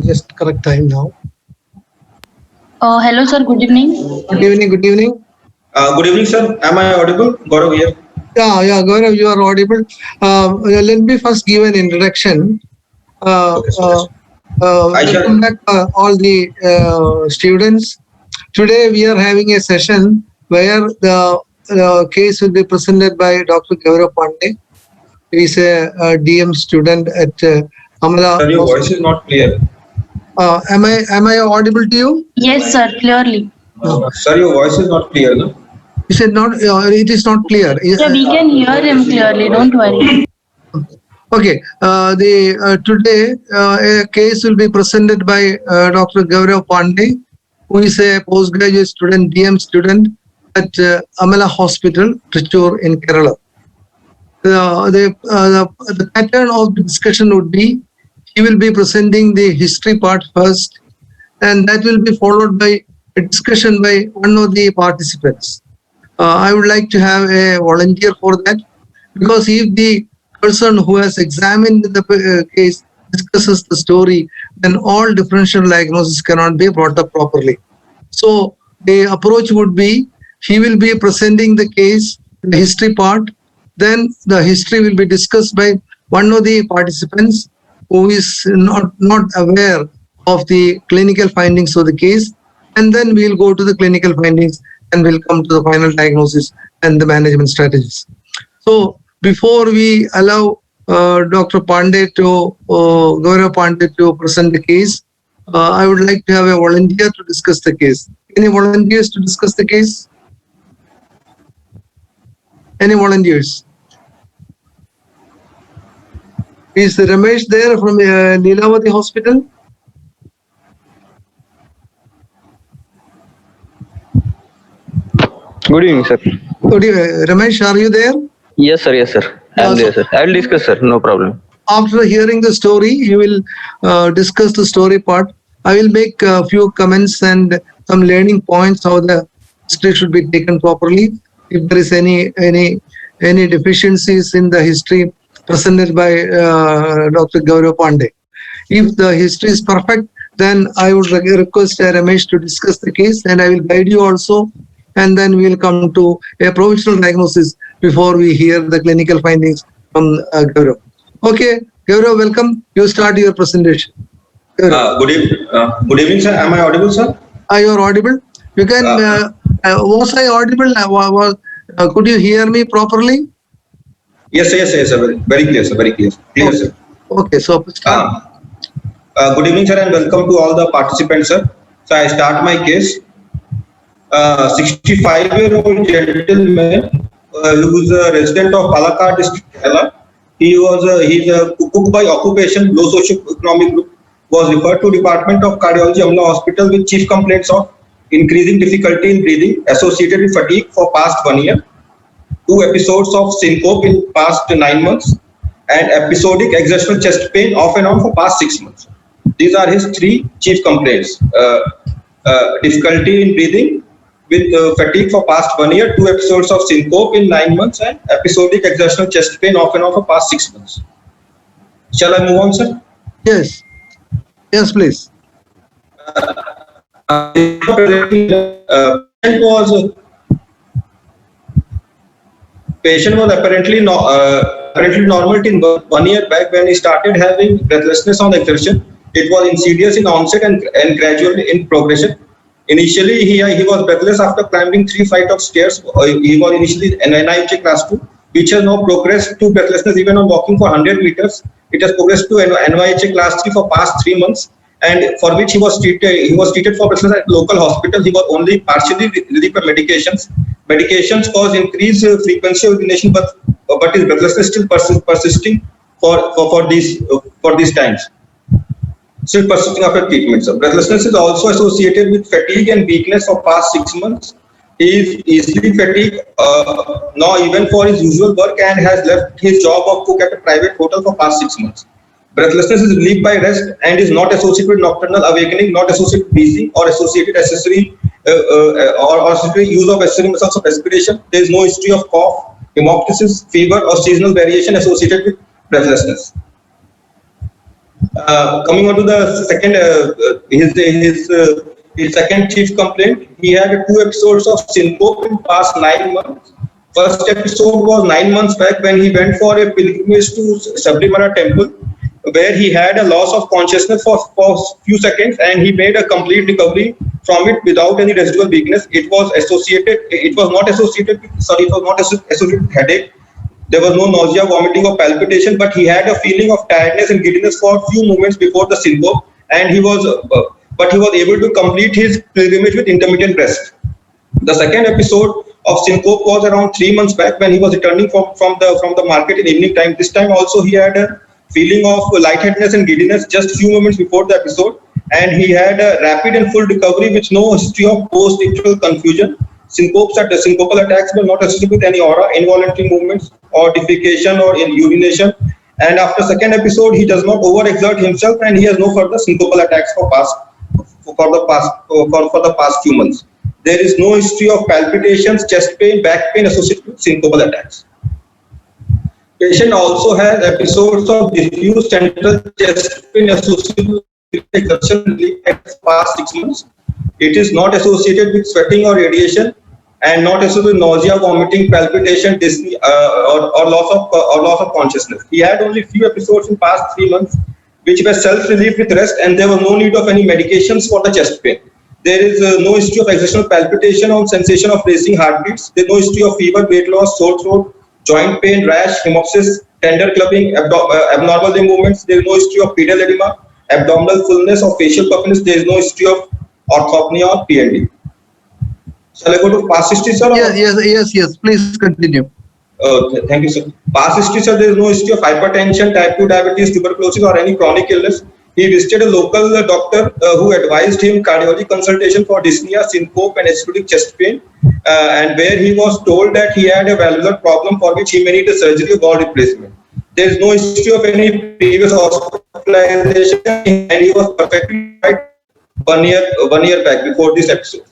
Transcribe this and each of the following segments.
Just correct time now. Hello, sir. Good evening. Good evening. Good evening. Good evening, sir. Am I audible? Gaurav here. Yeah, Gaurav, you are audible. Let me first give an introduction. Uh, Okay, sir. uh, I shall. Welcome back, all the students. Today we are having a session where the case will be presented by Dr. Gaurav Pandey. He is a DM student at Amala Sir, your voice is Hospital. not clear. Am I audible to you? Yes, sir. Clearly. No. Sir, your voice is not clear, no? Is it not? It is not clear. Yeah, we can hear him clearly. Don't worry. Okay. The Today a case will be presented by Dr. Gaurav Pandey, who is a postgraduate student, DM student at Amala Hospital, Trichure in Kerala. The pattern of the discussion would be he will be presenting the history part first, and that will be followed by a discussion by one of the participants. I would like to have a volunteer for that, because if the person who has examined the case discusses the story, then all differential diagnosis cannot be brought up properly. So the approach would be he will be presenting the case, the history part, then the history will be discussed by one of the participants who is not aware of the clinical findings of the case, and then we'll go to the clinical findings and we'll come to the final diagnosis and the management strategies. So before we allow Dr. Pandey to Gaurav Pandey to present the case, I would like to have a volunteer to discuss the case. Any volunteers to discuss the case? Any volunteers? Is Ramesh there from Leelavati Hospital? Good evening, sir. Ramesh, are you there? Yes, sir. Yes, sir. I'm there, sir. I'll discuss, sir. No problem. After hearing the story, you will discuss the story part. I will make a few comments and some learning points how the history should be taken properly. If there is any deficiencies in the history presented by Dr. Gaurav Pandey. If the history is perfect, then I would request Ramesh to discuss the case, and I will guide you also, and then we will come to a provisional diagnosis before we hear the clinical findings from Gaurav. Okay, Gaurav, welcome. You start your presentation. Good evening, sir. Am I audible, sir? Are you audible? You can. Was I audible? Could you hear me properly? Yes, sir. Yes, sir. Yes, sir. Very clear, sir. Very clear. Clear, sir. Okay, so start. Good evening, sir, and welcome to all the participants, sir. So I start my case. 65-year-old gentleman who is a resident of Palakkad district, Kerala. He's a cook by occupation, low socio-economic group. Was referred to Department of Cardiology, Amla Hospital, with chief complaints of increasing difficulty in breathing associated with fatigue for past 1 year, 2 episodes of syncope in past 9 months, and episodic exertional chest pain off and on for past 6 months. These are his 3 chief complaints: difficulty in breathing with fatigue for past 1 year, 2 episodes of syncope in 9 months, and episodic exertional chest pain off and on for past 6 months. Shall I move on, sir? Yes. Yes, please. Patient was apparently normal till 1 year back when he started having breathlessness on exertion. It was insidious in onset and gradual in progression. Initially, he was breathless after climbing 3 flights of stairs. He was initially an NIHA class 2, which has now progressed to breathlessness even on walking for 100 meters. It has progressed to NYHA class 3 for past 3 months, and for which he was treated. He was treated for breathlessness at local hospital. He was only partially relieved by medications. Medications cause increased frequency of urination, but his breathlessness still persisting for these times. Still persisting after treatment. So breathlessness is also associated with fatigue and weakness for past 6 months. He is easily fatigued now even for his usual work, and has left his job of cook at a private hotel for past 6 months. Breathlessness is relieved by rest and is not associated with nocturnal awakening, not associated with wheezing or associated accessory or accessory use of accessory methods of respiration. There is no history of cough, hemoptysis, fever, or seasonal variation associated with breathlessness. Coming on to the second, his second chief complaint, he had 2 episodes of syncope in past 9 months. First episode was 9 months back when he went for a pilgrimage to Sabrimala temple, where he had a loss of consciousness for few seconds, and he made a complete recovery from it without any residual weakness. It was not associated with headache. There was no nausea, vomiting, or palpitation, but he had a feeling of tiredness and giddiness for a few moments before the syncope, and he was able to complete his pilgrimage with intermittent rest. The second episode of syncope was around 3 months back when he was returning from the market in evening time. This time also he had a feeling of lightheadedness and giddiness just few moments before the episode, and he had a rapid and full recovery with no history of post-ictal confusion. Syncopal attacks were not associated with any aura, involuntary movements, or defecation or urination. And after second episode, he does not overexert himself, and he has no further syncopal attacks for the past few months. There is no history of palpitations, chest pain, back pain associated with syncopal attacks. Patient also has episodes of diffuse central chest pain associated with exertion relief in the past 6 months. It is not associated with sweating or radiation, and not associated with nausea, vomiting, palpitation, dyspnea, or loss of consciousness. He had only few episodes in past 3 months, which were self-relief with rest, and there was no need of any medications for the chest pain. There is no history of exertional palpitation or sensation of racing heartbeats. There is no history of fever, weight loss, sore throat, joint pain, rash, hemoptysis, tender clubbing, abnormal limb movements. There is no history of pedal edema, abdominal fullness, or facial puffiness. There is no history of orthopnea or PND. Shall I go to past history, sir? Yes. Please continue. Okay, thank you, sir. Past history, sir, there is no history of hypertension, type 2 diabetes, tuberculosis, or any chronic illness. He visited a local doctor who advised him cardiology consultation for dyspnea, syncope, and excluding chest pain, and where he was told that he had a valvular problem for which he may need a surgery or valve replacement. There is no history of any previous hospitalization, and he was perfectly right 1 year back before this episode.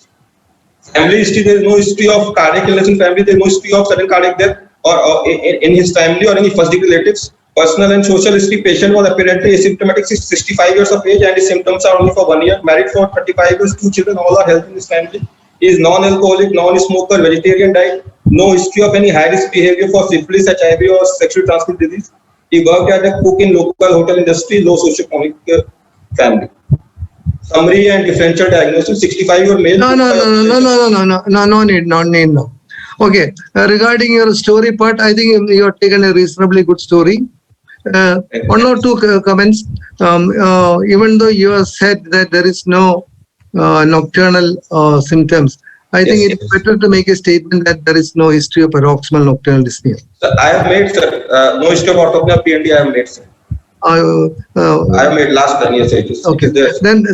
Family history, there is no history of cardiac illness in family. There is no history of sudden cardiac death or in his family or any first degree relatives. Personal and social history, patient was apparently asymptomatic, 65 years of age, and his symptoms are only for 1 year. Married for 35 years, 2 children, all are healthy in his family. He is non-alcoholic, non-smoker, vegetarian diet. No history of any high-risk behavior for syphilis, HIV, or sexually transmitted disease. He worked as a cook in local hotel industry, low socioeconomic family. Summary and differential diagnosis, 65-year male. No need. Okay, regarding your story part, I think you have taken a reasonably good story. One or two comments. Even though you have said that there is no nocturnal symptoms, I think it's better to make a statement that there is no history of paroxysmal nocturnal dyspnea. Sir, I have made, sir, no history of orthopnea, PND, I have made, sir. I have made last 10 years. Okay. Then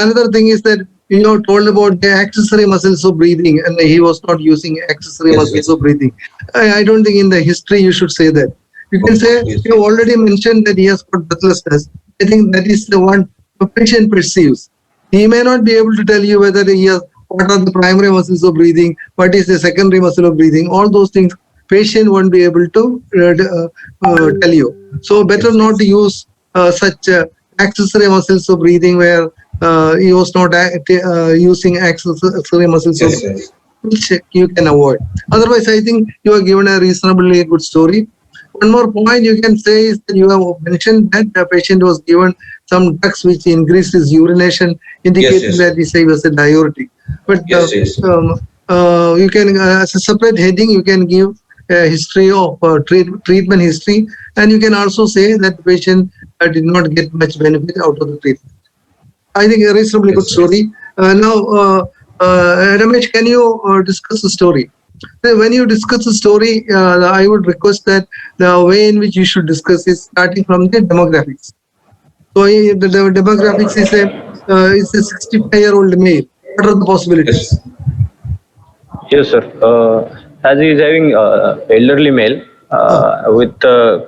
another thing is that you know told about the accessory muscles of breathing, and he was not using accessory muscles of breathing. I don't think in the history you should say that. You can say you already mentioned that he has got breathlessness. I think that is the one the patient perceives. He may not be able to tell you whether he has what are the primary muscles of breathing, what is the secondary muscle of breathing. All those things patient won't be able to tell you. So better not to use such accessory muscles of breathing where he was not using accessory muscles of breathing, which you can avoid. Otherwise, I think you have given a reasonably good story. One more point you can say is that you have mentioned that the patient was given some drugs which increased his urination, indicating that he was a diuretic. But you can, as a separate heading, you can give a history of treatment history, and you can also say that the patient did not get much benefit out of the treatment. I think a reasonably good story. Now, Ramesh, can you discuss the story? When you discuss the story, I would request that the way in which you should discuss is starting from the demographics. So the demographics is a 65-year-old male. What are the possibilities? Yes, sir. As he is having elderly male with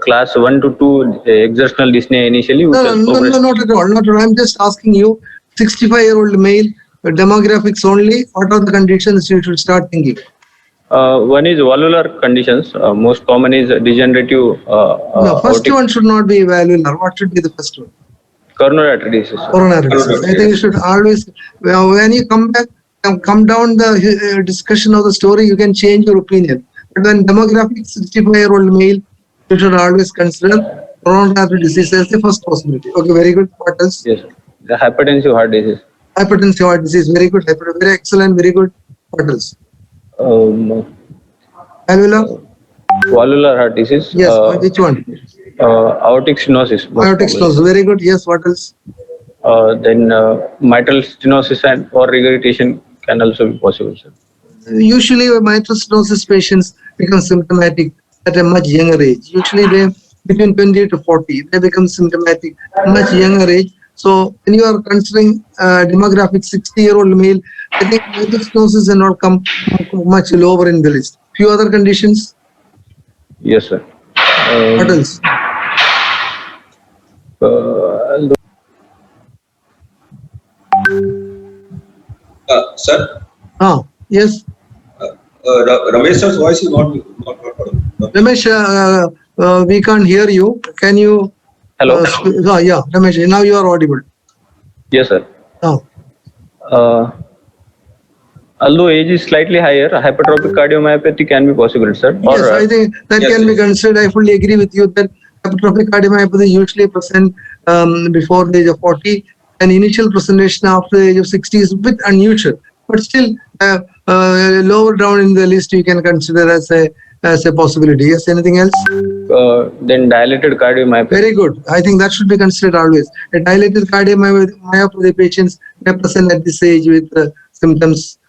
class 1 to 2 exertional dyspnea initially. No, not at all. Not at all. I'm just asking you, 65-year-old male, demographics only. What are the conditions you should start thinking? One is valvular conditions. Most common is degenerative. No, first one should not be valvular. What should be the first one? Coronary artery disease, sir. Coronary disease. I think you should always, when you come back, come down the discussion of the story, you can change your opinion. But when demographic 65-year-old male, you should always consider coronary artery disease as the first possibility. Okay, very good. What else? Yes, sir. The hypertensive heart disease. Hypertensive heart disease. Very good. Very excellent. Very good. What else? Alveolar? Valvular heart disease. Yes. Which one? Aortic stenosis. most Aortic probably. stenosis. Very good. Yes. What else? Then mitral stenosis and or regurgitation can also be possible, sir. Usually, mitral stenosis patients become symptomatic at a much younger age. Usually, they between 20 to 40, they become symptomatic much younger age. So, when you are considering demographic 60-year-old male, I think mitral stenosis will not come much lower in the list. Few other conditions. Yes, sir. What else? Sir, Yes. Ramesh sir's voice is not audible. Ramesh, we can't hear you. Can you? Hello. Yeah, Ramesh, now you are audible. Yes, sir. Oh. Although age is slightly higher, hypertrophic cardiomyopathy can be possible, sir. Yes, I think that yes, can be yes. considered. I fully agree with you that hypertrophic cardiomyopathy usually present before the age of 40, and initial presentation after the age of 60 is a bit unusual. But still, lower down in the list, you can consider as a possibility. Yes, anything else? Then dilated cardiomyopathy. Very good. I think that should be considered always. A dilated cardiomyopathy patients may present at this age with symptoms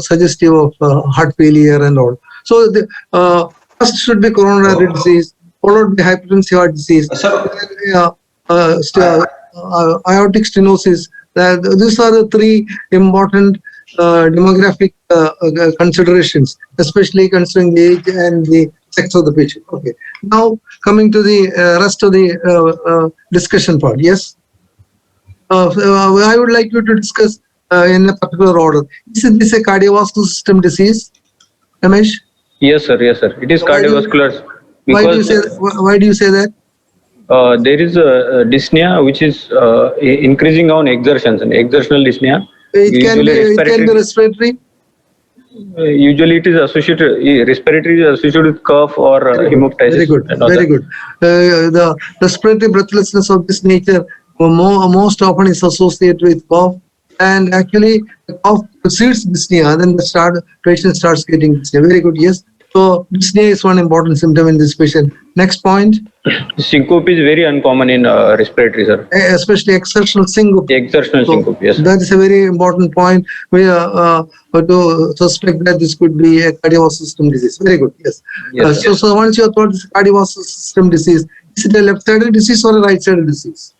suggestive of heart failure and all. So the first should be coronary artery disease, followed by hypertensive heart disease, aortic stenosis. These are the three important demographic considerations, especially considering the age and the sex of the patient. Okay. Now coming to the rest of the discussion part. Yes. I would like you to discuss in a particular order. Is this a cardiovascular system disease, Ramesh? Yes, sir. Yes, sir. It is cardiovascular. Why do you Because say why do you say that? there is a dyspnea which is increasing on exertions and exertional dyspnea. It can be respiratory. Usually it is associated, respiratory is associated with cough or hemoptysis. Very good. Very good. The respiratory breathlessness of this nature most often is associated with cough. And actually, the cough precedes dyspnea, then the patient starts getting dyspnea. Very good. Yes. So dyspnea is one important symptom in this patient. Next point. Syncope is very uncommon in respiratory, sir. Especially exertional syncope. Exertional syncope, yes. That is a very important point. We to suspect that this could be a cardiovascular system disease. Very good. Yes. Yes, So once you have thought this cardiovascular system disease, is it a left-sided disease or a right-sided disease?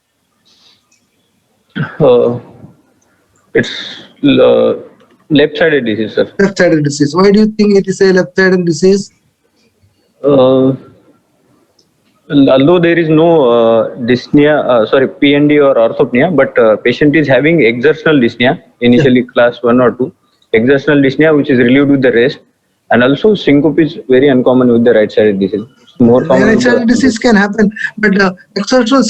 It's left-sided disease, sir. Left-sided disease. Why do you think it is a left-sided disease? Although there is no dyspnea, PND or orthopnea, but patient is having exertional dyspnea, initially class 1 or 2, exertional dyspnea which is relieved with the rest, and also syncope is very uncommon with the right-sided disease. It's more common. Right-sided disease can happen, but exertional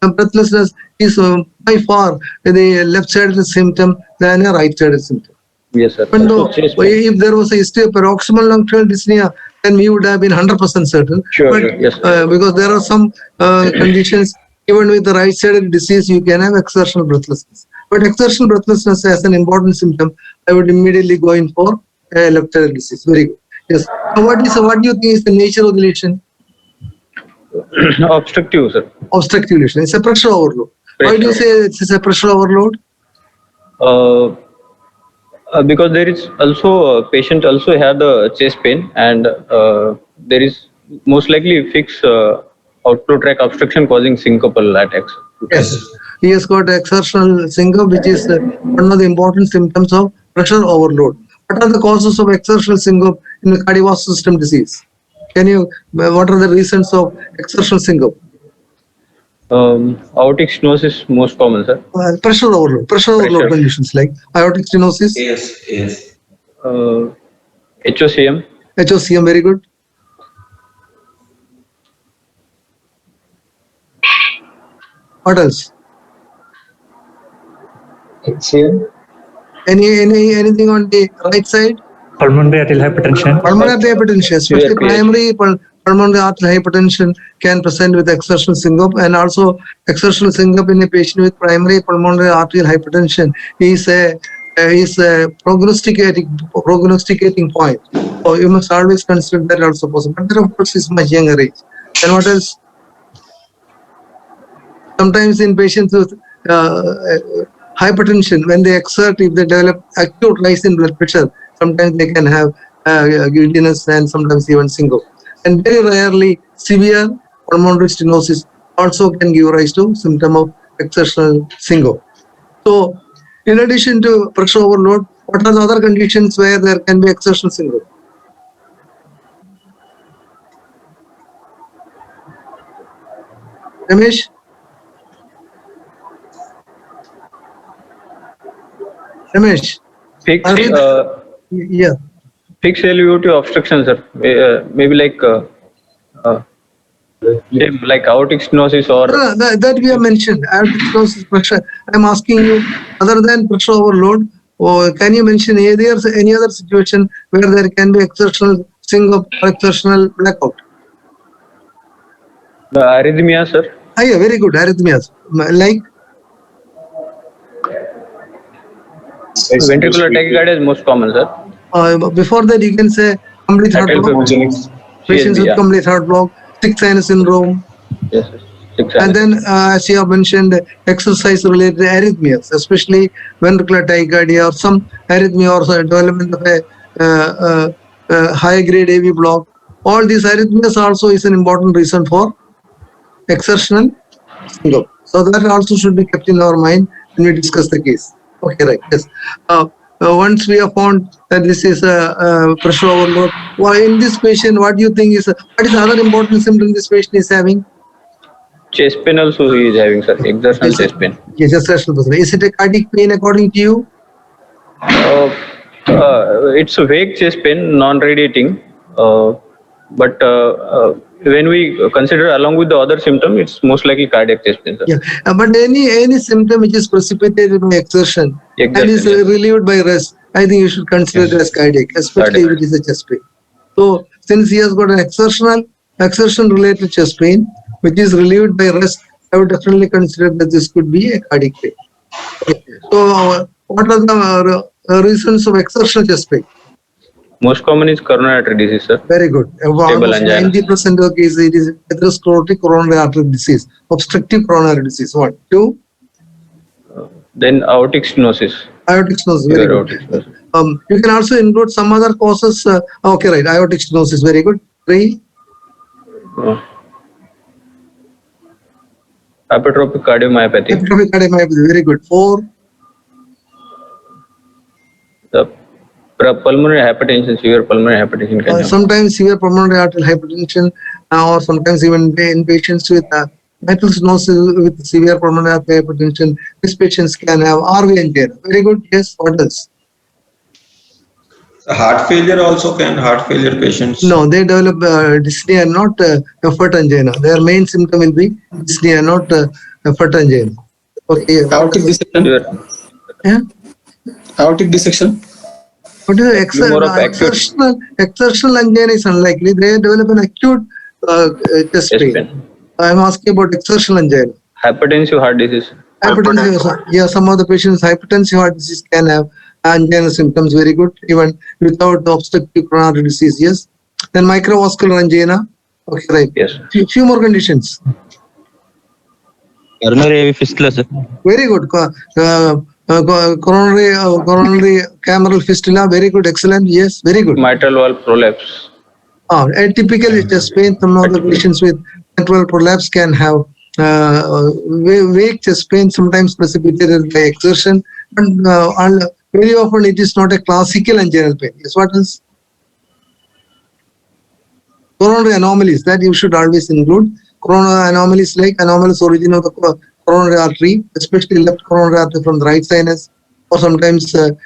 breathlessness is by far the left-sided symptom than a right-sided symptom. Yes, sir. Even though if there was a history of paroxysmal nocturnal dyspnea, then we would have been 100% certain. Sure, but, sure. Yes, because there are some conditions, even with the right-sided disease, you can have exertional breathlessness. But exertional breathlessness as an important symptom, I would immediately go in for a left-sided disease. Very good. Yes. So what do you think is the nature of the lesion? Obstructive, sir. Obstructive lesion. It's a pressure overload. Why do you say it's a pressure overload? Because there is also patient also had the chest pain, and there is most likely fixed outflow tract obstruction causing syncopal attacks. Yes, he has got exertional syncope, which is one of the important symptoms of pressure overload. What are the causes of exertional syncope in the cardiovascular system disease? What are the reasons of exertional syncope? Aortic stenosis most common, sir. Pressure overload conditions like aortic stenosis. Yes. HOCM. HOCM, very good. What else? HCl. Anything on the right side? Pulmonary arterial hypertension. Pulmonary hypertension, especially Severe PH. primary pulmonary arterial hypertension, can present with exertional syncope, and also exertional syncope in a patient with primary pulmonary arterial hypertension is a prognosticating point. So you must always consider that also possible. But there, of course, is much younger age. And what else? Sometimes in patients with hypertension, when they exert, if they develop acute rise in blood pressure, sometimes they can have giddiness and sometimes even syncope. And very rarely, severe pulmonary stenosis also can give rise to symptom of exertional syncope. So, in addition to pressure overload, what are the other conditions where there can be exertional syncope? Ramesh? Ramesh? Fixed, Arvind? Yeah. fixed LVOT obstruction, sir. Maybe like aortic stenosis or That we have mentioned. Aortic stenosis pressure. I'm asking you, other than pressure overload, can you mention any other situation where there can be exertional syncope or exertional blackout? arrhythmia, sir. Yeah, very good. Arrhythmias. Like Ventricular tachycardia is most common, sir. before that, you can say complete heart Atrial block. fibrillation. Patients with yeah. complete heart block, stick sinus syndrome, Yes, sir. and then as you have mentioned, exercise-related arrhythmias, especially ventricular tachycardia or some arrhythmia or development of a high-grade AV block. All these arrhythmias also is an important reason for exertional syncope. So that also should be kept in our mind when we discuss the case. Okay, right. Yes. Once we have found that this is a pressure overload, in this patient, what do you think is what is the other important symptom this patient is having? Chest pain also he is having, sir. Exertional chest pain. Yes, exertional pain. Is it a cardiac pain according to you? It's a vague chest pain, non-radiating. But when we consider along with the other symptom, it's most likely cardiac chest pain, sir. Yeah, but any symptom which is precipitated by exertion and is Exertion, yes. relieved by rest, I think you should consider it as cardiac, especially if Cardiac. it is a chest pain. So since he has got an exertion-related chest pain, which is relieved by rest, I would definitely consider that this could be a cardiac pain. Okay. So what are the reasons of exertional chest pain? Most common is coronary artery disease, sir. Very good. Almost angina. 90% of the cases it is atherosclerotic coronary artery disease, obstructive coronary disease. What? 2? Then aortic stenosis. Aortic stenosis. Very Severe good. aortic stenosis. You can also include some other causes. Okay, right. Aortic stenosis. Very good. 3. Hypertrophic cardiomyopathy. Hypertrophic cardiomyopathy. Very good. 4. The pulmonary hypertension, severe pulmonary hypertension can happen. Sometimes severe pulmonary arterial hypertension, or sometimes even in patients with mitral stenosis with severe pulmonary arterial hypertension, these patients can have RV angina. Very good. Yes. What else? Heart failure also can, heart failure patients. No, they develop dyspnea, not effort angina. Their main symptom will be dyspnea, not effort angina. Okay. Aortic dissection. Severe. Yeah. Aortic dissection. What is More of acute. exertional angina is unlikely. They develop an acute chest Chest pain. pain. I am asking about exertional angina. Hypertensive heart disease. Hypertensive, yeah, some of the patients hypertensive heart disease can have angina symptoms. Very good, even without the obstructive coronary disease. Yes. Then microvascular angina. Okay, right. Yes. Few more conditions. Coronary AV fistula, sir. Very good. Coronary cameral fistula. Very good. Excellent. Yes. Very good. Mitral valve prolapse. Atypical chest pain. Some of the patients with mitral prolapse can have vague chest pain, sometimes precipitated by exertion, and very often it is not a classical anginal pain. Yes, what else? Coronary anomalies that you should always include. Coronary anomalies like anomalous origin of the coronary artery, especially left coronary artery from the right sinus, or sometimes the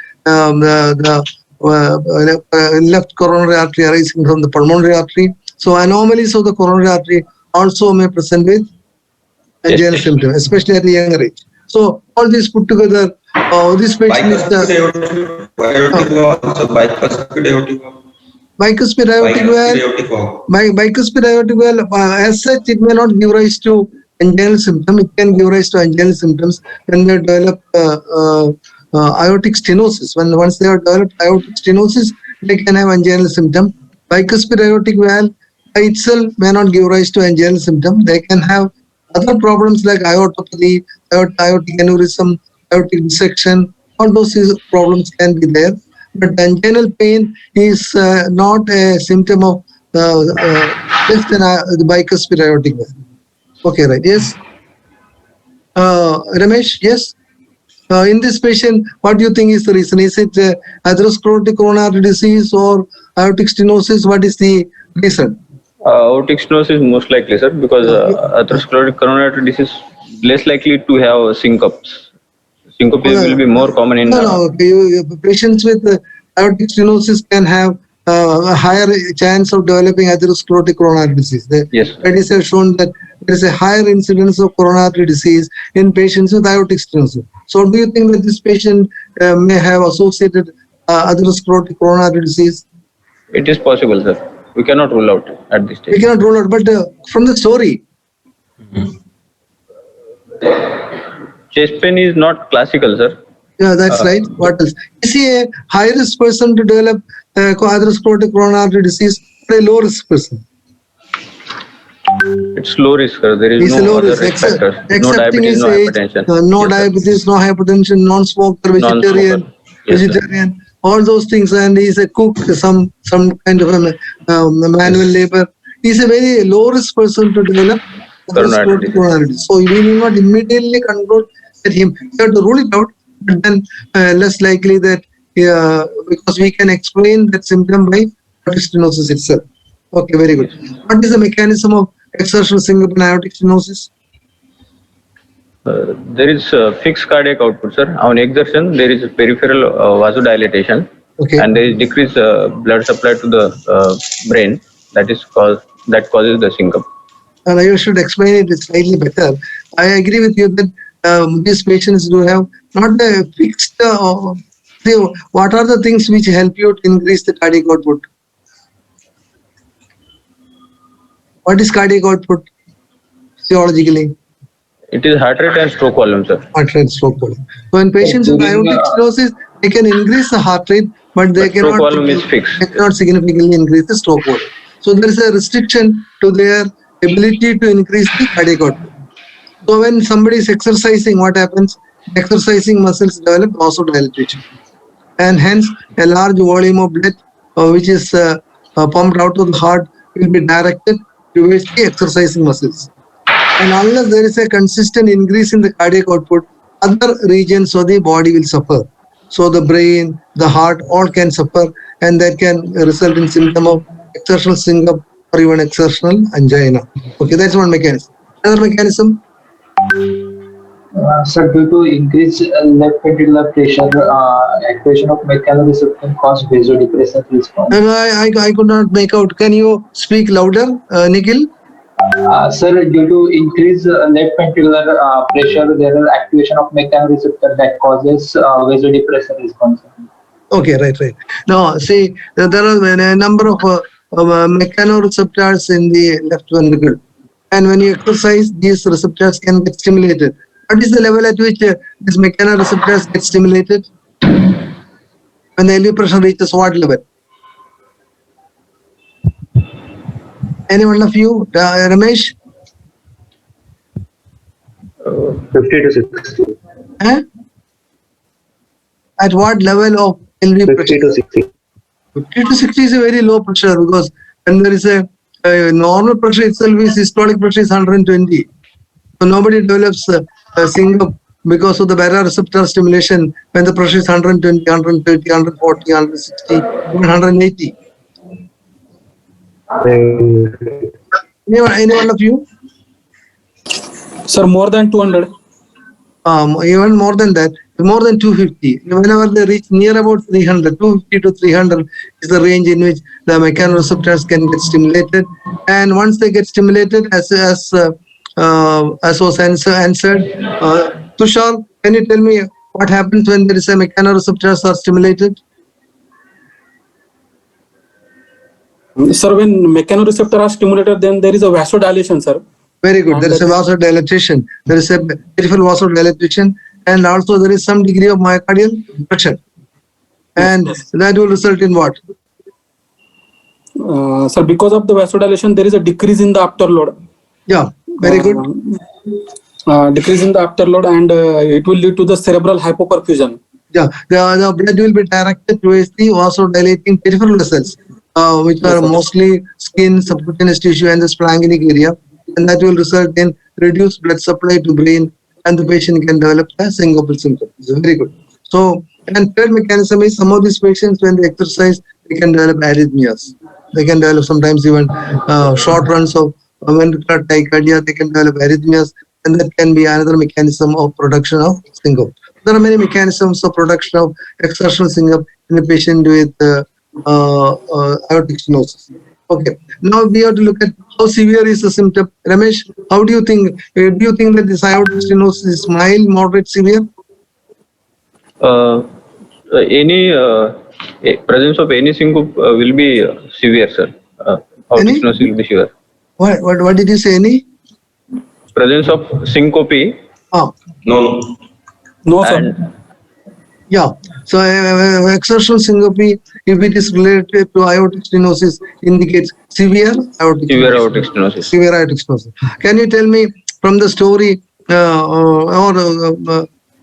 left coronary artery arising from the pulmonary artery. So anomalies of the coronary artery also may present with angina symptom, especially at a younger age. So all these put together, this patient is the bicuspid aortic valve. bicuspid aortic valve. Bicuspid aortic valve, as such, it may not give rise to angina symptom. It can give rise to angina symptoms when they develop aortic stenosis. Once they have developed aortic stenosis, they can have angina symptom. Bicuspid aortic valve by itself may not give rise to angina symptom. They can have other problems like aortopathy, aortic aneurysm, aortic dissection. All those problems can be there. But anginal pain is not a symptom of just the bicuspid aortic valve. Okay, right. Yes. Ramesh, yes. In this patient, what do you think is the reason? Is it atherosclerotic coronary disease or aortic stenosis? What is the reason? Aortic stenosis most likely, sir, because atherosclerotic coronary disease less likely to have syncops. Syncope will be more common in. Patients with aortic stenosis can have a higher chance of developing atherosclerotic coronary disease. Yes. Studies have shown that there is a higher incidence of coronary disease in patients with aortic stenosis. So, do you think that this patient may have associated atherosclerotic coronary disease? It is possible, sir. We cannot rule out at this stage. We cannot rule out, but from the story, chest pain is not classical, sir. yeah, that's right. What else? Is he a high risk person to develop atherosclerotic coronary disease or a low risk person? It's low risk, sir. There is He's a no low other risk, risk factors. No accepting diabetes, his no age, hypertension. no Yes, sir. diabetes, no hypertension, non-smoker, vegetarian, Non-smoker. Yes, sir. vegetarian, all those things, and he's a cook, some kind of a manual labor. He's a very low risk person to develop atherosclerotic coronary disease. So we need not immediately conclude that him. We have to rule it out, but then less likely that because we can explain that symptom by aortic stenosis itself. Okay, very good. What is the mechanism of exertional syncope and aortic stenosis? There is fixed cardiac output, sir. On exertion, there is peripheral vasodilatation, Okay. and there is decreased blood supply to the brain. That causes the syncope. And you should explain it slightly better. I agree with you that these patients do have not a fixed. What are the things which help you to increase the cardiac output? What is cardiac output physiologically? It is heart rate and stroke volume, sir. Heart rate, stroke volume. So in patients with aortic stenosis, they can increase the heart rate, but they Stroke cannot. volume is fixed. They cannot significantly increase the stroke volume. So there is a restriction to their ability to increase the cardiac output. So when somebody is exercising, what happens? Exercising muscles develop vasodilatation, and hence a large volume of blood which is pumped out of the heart will be directed towards the exercising muscles. And unless there is a consistent increase in the cardiac output, other regions of the body will suffer. So the brain, the heart, all can suffer, and that can result in symptom of exertional syncope or even exertional angina. Okay, that's one mechanism. Another mechanism. Sir, due to increased left ventricular pressure, activation of mechanoreceptor can cause vasodepressor response. And I could not make out. Can you speak louder, Nikhil? Sir, due to increased left ventricular pressure, there is activation of mechanoreceptor that causes vasodepressor response. Okay, right. Now, see, there are a number of mechanoreceptors in the left ventricle, and when you exercise, these receptors can get stimulated. What is the level at which these mechanoreceptors get stimulated? When the LV pressure reaches what level? Any one of you, Ramesh? 50 to 60. Huh? At what level of LV 50 pressure? to 60. 50 to 60 is a very low pressure, because when there is a normal pressure itself is systolic pressure is 120. So nobody develops syncope because of the baroreceptor stimulation when the pressure is 120, 130, 140, 160, even 180. Any one of you? Sir, more than 200. Even more than that, more than 250. Whenever they reach near about 300, 250 to 300 is the range in which the mechanoreceptors can get stimulated. And once they get stimulated, as as was answered. Tushar, can you tell me what happens when there is a mechanoreceptors are stimulated? Sir, when mechanoreceptor are stimulated, then there is a vasodilation, sir. Very good. There is a vasodilatation. There is a peripheral vasodilatation, and also there is some degree of myocardial contraction. And that will result in what? Sir, because of the vasodilation, there is a decrease in the afterload. Yeah, very good. Decrease in the afterload, and it will lead to the cerebral hypoperfusion. Yeah, the blood will be directed towards the vasodilating peripheral vessels, which are mostly skin, subcutaneous tissue, and the splanchnic area, and that will result in reduced blood supply to brain, and the patient can develop a syncopal symptom. Very good. So, and third mechanism is some of these patients, when they exercise, they can develop arrhythmias. They can develop sometimes even short runs of ventricular tachycardia. They can develop arrhythmias, and that can be another mechanism of production of syncope. There are many mechanisms of production of exertional syncope in a patient with aortic stenosis. Okay, now we have to look at how severe is the symptom. Ramesh, how do you think? Do you think that this aortic stenosis is mild, moderate, severe? Any presence of any syncope will be severe, sir. Aortic Any? stenosis will be severe. What did you say? Any? Presence of syncope. Ah, No. No, sir. And yeah. So exertional syncope, if it is related to aortic stenosis, indicates severe aortic severe stenosis. aortic stenosis. Severe aortic stenosis. Can you tell me from the story,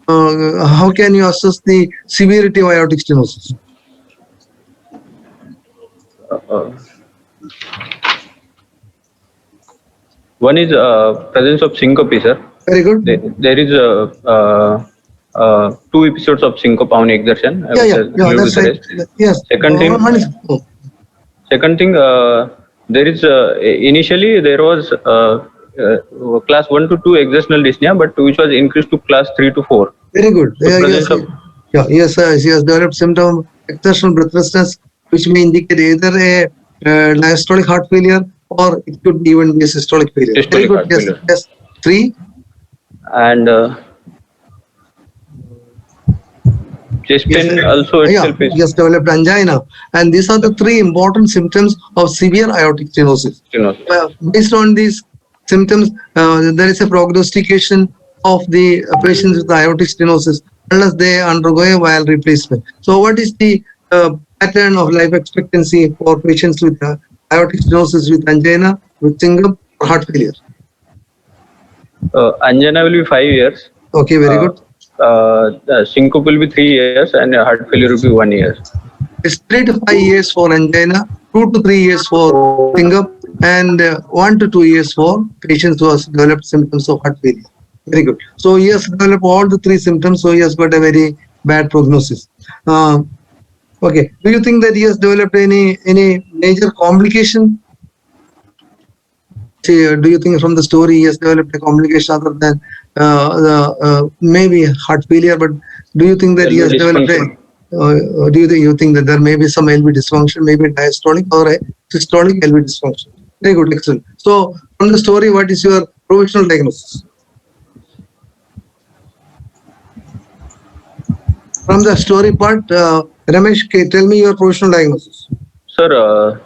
how can you assess the severity of aortic stenosis? One is presence of syncope, sir. Very good. There is 2 episodes of syncope on exertion. Yeah, that's right. Yes. Second thing- One is, Second thing, there is initially there was class 1 to 2 exertional dyspnea, but which was increased to class 3 to 4. very good. So Yes, presence of- yes, he has developed symptom of exertional breathlessness, which may indicate either a diastolic heart failure or it could be even be a systolic failure. Very Systolic good. heart Yes, failure. yes. 3. And chest pain also itself is Yes, developed angina, and these are the 3 important symptoms of severe aortic stenosis. stenosis. Based on these symptoms, there is a prognostication of the patients with aortic stenosis unless they undergo a valve replacement. So, what is the pattern of life expectancy for patients with aortic stenosis with angina, with syncope, or heart failure? Angina will be 5 years. Okay, very good. Syncope will be 3 years, and heart failure will be 1 year. It's 3 to 5 years for angina, 2 to 3 years for syncope, and 1 to 2 years for patients who have developed symptoms of heart failure. Very good. So he has developed all the 3 symptoms, so he has got a very bad prognosis. Okay. Do you think that he has developed any major complication? Do you think from the story he has developed a complication other than maybe heart failure? But do you think that he has LV developed a do you think that there may be some LV dysfunction, maybe diastolic or a systolic LV dysfunction? Very good, excellent. So from the story, what is your provisional diagnosis? From the story part, Ramesh, tell me your provisional diagnosis. Sir,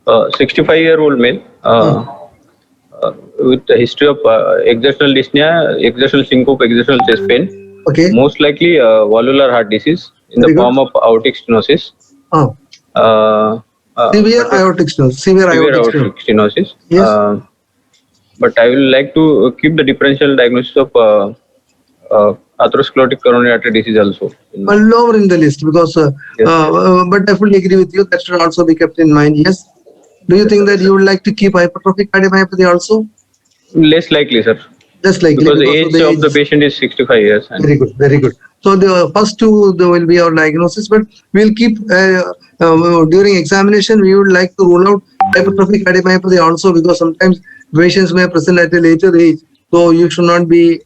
65-year-old male with a history of exertional dyspnea, exertional syncope, exertional chest pain, Okay. most likely valvular heart disease in the Very good. form of aortic stenosis. Severe aortic stenosis. Severe Severe aortic stenosis. aortic stenosis. Yes. But I will like to keep the differential diagnosis of atherosclerotic coronary artery disease also. Well, lower in the list because, Yes. but I fully agree with you. That should also be kept in mind. Yes. Do you think that you would like to keep hypertrophic cardiomyopathy also? Less likely, sir. Just likely Because the because age of the patient is 65 years. And Very good, very good. So the first 2 there will be our diagnosis, but we'll keep during examination we would like to rule out hypertrophic cardiomyopathy also because sometimes patients may present at a later age. So you should not be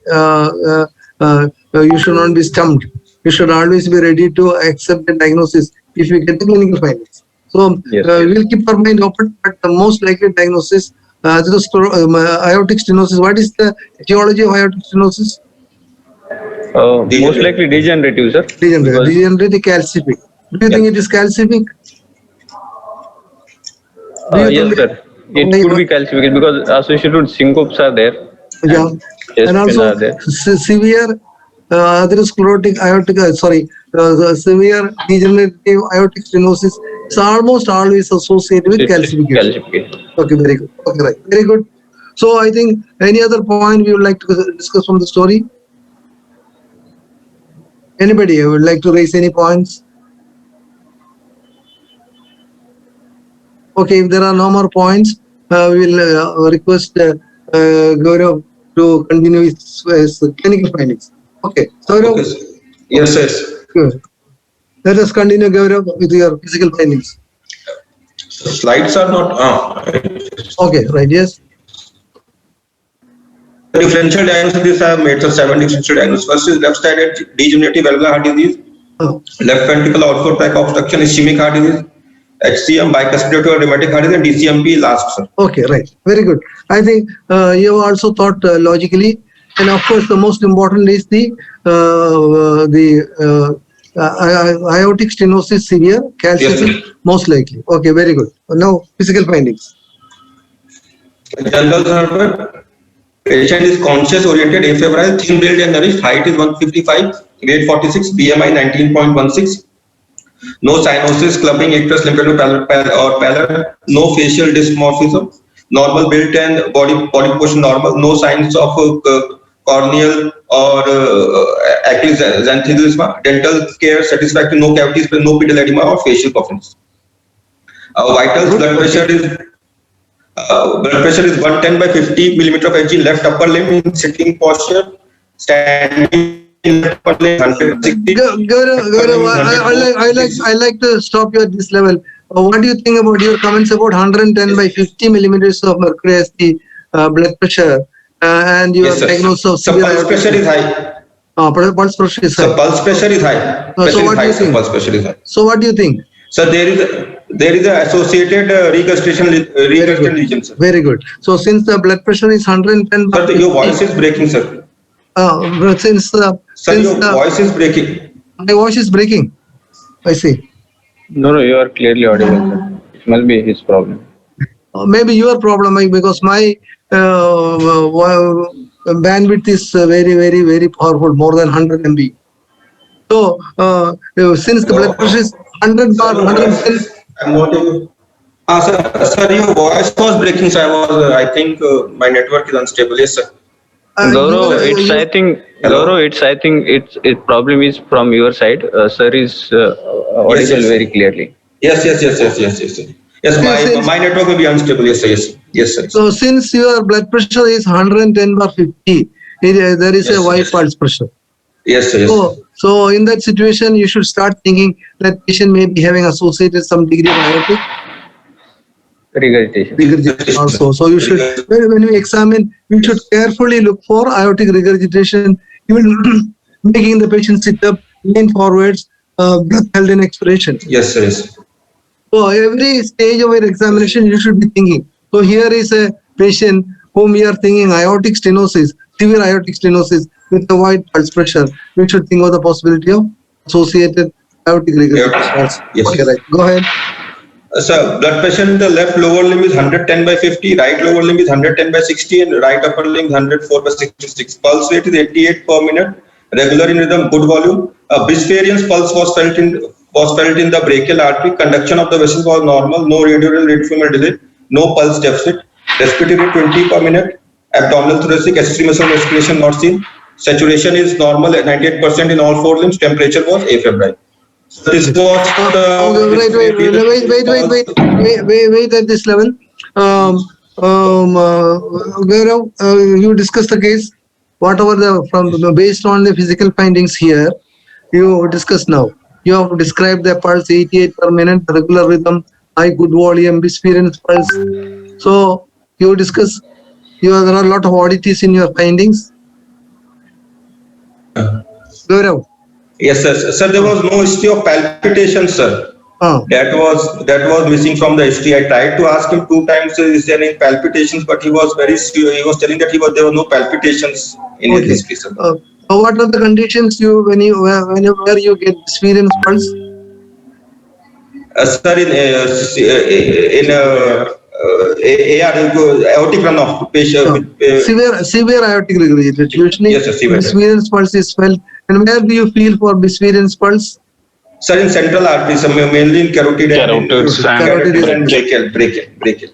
stumped. You should always be ready to accept the diagnosis if you get the clinical findings. So Yes, we'll keep our mind open, but the most likely diagnosis aortic stenosis. What is the etiology of aortic stenosis? Most likely degenerative, sir. Because- Degenerative calcific. Do you think it is calcific? Do you yes, think- sir. It could be calcific because associated syncopes are there. Yeah, Chest and pain also are there. severe atherosclerotic aortic, severe degenerative aortic stenosis is almost always associated with calcification. Calcification. Okay, very good. Okay, right, very good. So I think any other point we would like to discuss from the story? Anybody would like to raise any points? Okay, if there are no more points, we will request Gaurav to continue his clinical findings. Okay, Gaurav, Okay, sir. Yes, yes. good. Let us continue, Gaurav, with your physical findings. Slides are not. Okay, right, yes. The differential diagnosis I have made, so 7 differential diagnoses. First is left-sided degenerative valvular heart disease, Oh, left ventricular outflow tract obstruction, ischemic heart disease, HCM, bicuspid rheumatic heart disease, and DCMP last, sir. okay, right. Very good. I think you also thought logically, and of course, the most important is the aortic stenosis severe, calcific, Yes, sir. most likely. Okay, very good. Now, physical findings. General survey. Patient is conscious, oriented, afebrile, thin build and nourished. Height is 155, weight 46, BMI 19.16. No cyanosis, clubbing, ictus, lymphadenopathy or pallor. No facial dysmorphism. Normal build and body portion normal. No signs of corneal or acanthocytoma. Dental care satisfactory. No cavities, no pedal edema or facial puffins. Vitals, blood pressure is 110/50 millimeter of Hg, left upper limb in sitting posture, standing in left upper limb 160. Gaurav, I like to stop you at this level. What do you think about your comments about 110/50 millimeters of mercury as the blood pressure and your Yes, sir. diagnosis of So severe pulse aortic pressure is high. pulse pressure is So high. pulse pressure is high. So what do you sir. think? Pulse pressure is high. So what do you think? So there is a associated regurgitation lesion, sir. Very good. So since the blood pressure is 110 Sir, your voice is breaking, sir. since Sir, your voice is breaking. my voice is breaking, I see. No, you are clearly audible, sir. It must be his problem. Maybe your problem, because my bandwidth is very powerful, more than 100 MB. So since the blood pressure is 100 bar 110. I'm not able. Sir, your voice was breaking. So I think my network is unstable. Yes, sir. Gaurav, you- I think its problem is from your side. Sir is audible yes. very clearly. Yes. My network will be unstable. Yes, sir. So since your blood pressure is 110/50, there is a wide pulse pressure. Yes, sir. So in that situation, you should start thinking that patient may be having associated some degree of aortic Regurgitation. regurgitation also. So you should, when we examine, we should carefully look for aortic regurgitation, even making the patient sit up, lean forwards, breath held in expiration. Yes, sir. Yes. So every stage of your examination, you should be thinking. So here is a patient whom we are thinking aortic stenosis, severe aortic stenosis with a wide pulse pressure. We should think of the possibility of associated aortic regurgitation. Yes. Okay, right. Go ahead. Sir, blood pressure in the left lower limb is 110/50, right lower limb is 110/60, and right upper limb is 104/66. Pulse rate is 88 per minute, regular in rhythm, good volume. Bispherians pulse was felt in the brachial artery. Conduction of the vessels was normal, no radial femoral delay, no pulse deficit. Respiratory rate 20 per minute. Abdominal thoracic accessory muscle respiration not seen. Saturation is normal at 98% in all 4 limbs. Temperature was afebrile. So this was Wait at this level. Gaurav, you discussed the case. Whatever based on the physical findings here, you discuss now. You have described the pulse 88 per minute, regular rhythm, high good volume, Bispherians pulse. So you discuss. There are a lot of oddities in your findings. Gaurav. Yes, sir. Sir, there was no history of palpitation, sir. That was missing from the history. I tried to ask him 2 times, is there any palpitations, but he was very sure. He was telling that there were no palpitations in his history, sir. What are the conditions where you get experience pulse? Sir, in aortic runoff patient. Severe aortic regurgitation. Usually, Yes, sir, severe. Bispherians pulse is felt. And where do you feel for Bispherians pulse? Sir, in central arteries, mainly in carotid and brachial.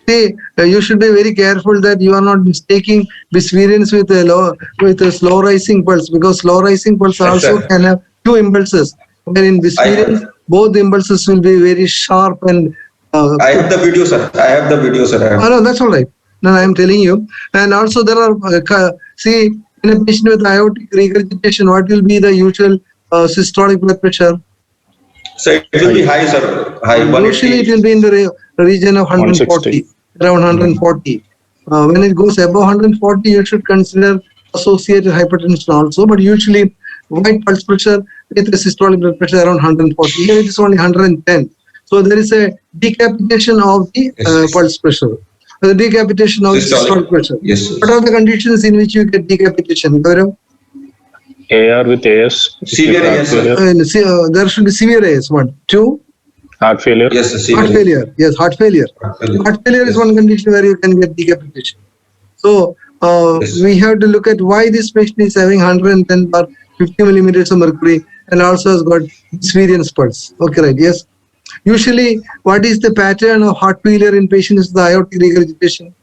See, you should be very careful that you are not mistaking Bispherians with a slow rising pulse, because slow rising pulse Yes, also sir. can have 2 impulses. Where in Bispherians, both impulses will be very sharp and. I have the video, sir. No, that's all right. No, I am telling you. And also there are, see, in a patient with aortic regurgitation, what will be the usual systolic blood pressure? So it will be high, sir. High. Usually it will be in the region of 140, around 140. When it goes above 140, you should consider associated hypertension also. But usually white pulse pressure with a systolic blood pressure around 140. Here it is only 110. So there is a decapitation of the pulse pressure. The decapitation of systolic pressure. Yes, sir. What are the conditions in which you get decapitation? Gaurav? AR with AS. Severe AS, sir. There should be severe AS. 1, 2. Heart failure. Yes, sir. Heart Severe. failure. Yes, heart failure. Heart failure is one condition where you can get decapitation. So Yes. we have to look at why this patient is having 110 or 50 millimeters of mercury and also has got experience pulse. Okay, right. Yes. Usually, what is the pattern of heart failure in patients with aortic regurgitation?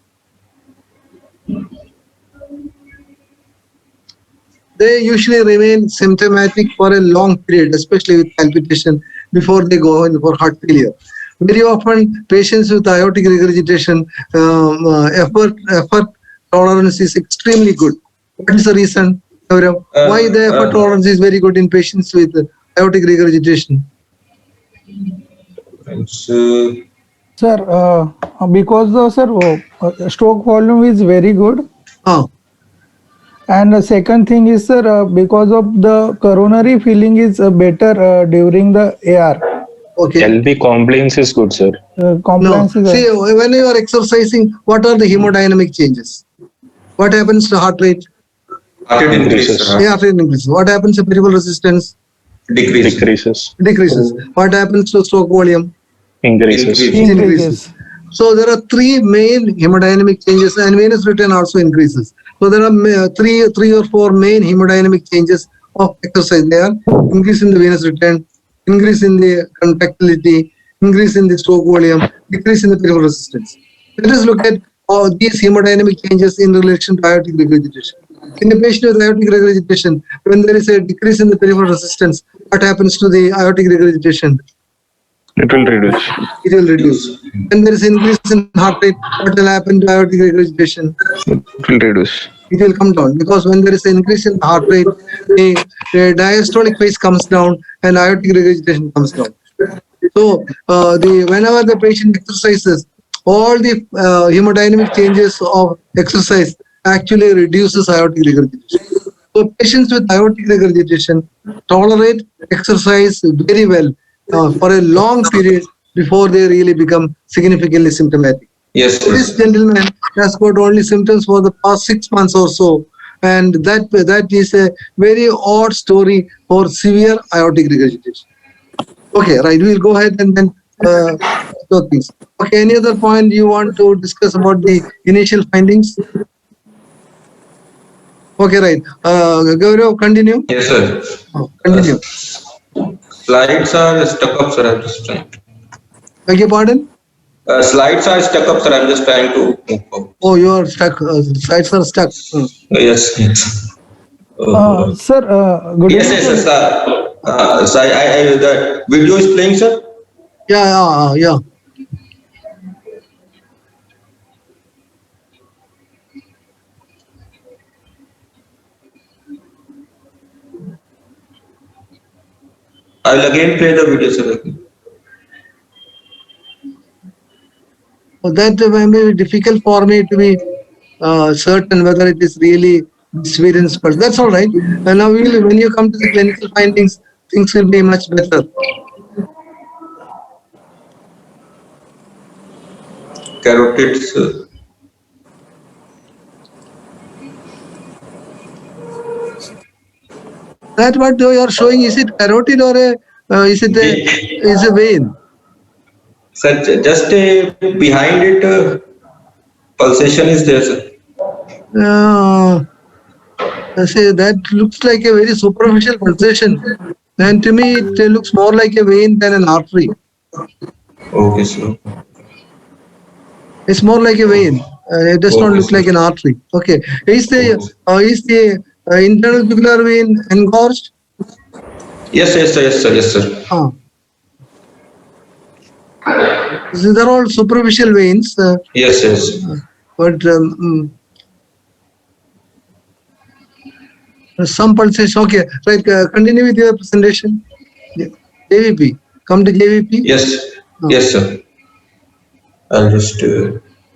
They usually remain symptomatic for a long period, especially with palpitation, before they go in for heart failure. Very often, patients with aortic regurgitation, effort tolerance is extremely good. What is the reason, Gaurav? Why the effort tolerance is very good in patients with aortic regurgitation? Sir, because the stroke volume is very good. And the second thing is, sir, because of the coronary feeling is better during the AR. Okay. LV compliance is good, sir. No. Compliance is See, when you are exercising, what are the hemodynamic changes? What happens to heart rate? Heart rate increases. Yeah, heart rate increases. What happens to peripheral resistance? Decreases. Decreases. What happens to stroke volume? Increases. increases. So there are 3 main hemodynamic changes, and venous return also increases. So there are 3 or 4 main hemodynamic changes of exercise. They are increase in the venous return, increase in the contractility, increase in the stroke volume, decrease in the peripheral resistance. Let us look at all these hemodynamic changes in relation to aortic regurgitation. In a patient with aortic regurgitation, when there is a decrease in the peripheral resistance, what happens to the aortic regurgitation? It will reduce. It will reduce. When there is increase in heart rate, what will happen to aortic regurgitation? It will reduce. It will come down, because when there is an increase in heart rate, the diastolic phase comes down and aortic regurgitation comes down. So whenever the patient exercises, all the hemodynamic changes of exercise actually reduces aortic regurgitation. So patients with aortic regurgitation tolerate exercise very well for a long period before they really become significantly symptomatic. Yes, sir. This gentleman has got only symptoms for the past 6 months or so, and that is a very odd story for severe aortic regurgitation. Okay, right. We'll go ahead and then talk things. Okay, any other point you want to discuss about the initial findings? Okay, right. Gaurav, continue. Yes, sir. Continue. Slides are stuck up, sir. I'm just trying. Beg your pardon? Slides are stuck up, sir. I'm just trying to move forward. Oh, you are stuck. Slides are stuck. Yes. Sir, good Yes, evening. yes, sir. So the video is playing, sir. Yeah. I will again play the video, sir. So that may be difficult for me to be certain whether it is really experience, but that's all right. And now when you come to the clinical findings, things will be much better. carotids. That what you are showing, is it carotid or is it a vein? Sir, just behind it, pulsation is there, sir. See, that looks like a very superficial pulsation, and to me it looks more like a vein than an artery. Okay, sir. It's more like a vein. It does not Okay, look sir. like an artery. Okay. Is the internal jugular vein engorged? Yes, sir. Ah. These are all superficial veins, Yes. but some pulsation. Okay, right. Continue with your presentation. JVP. Come to JVP. Yes, sir. I'll just.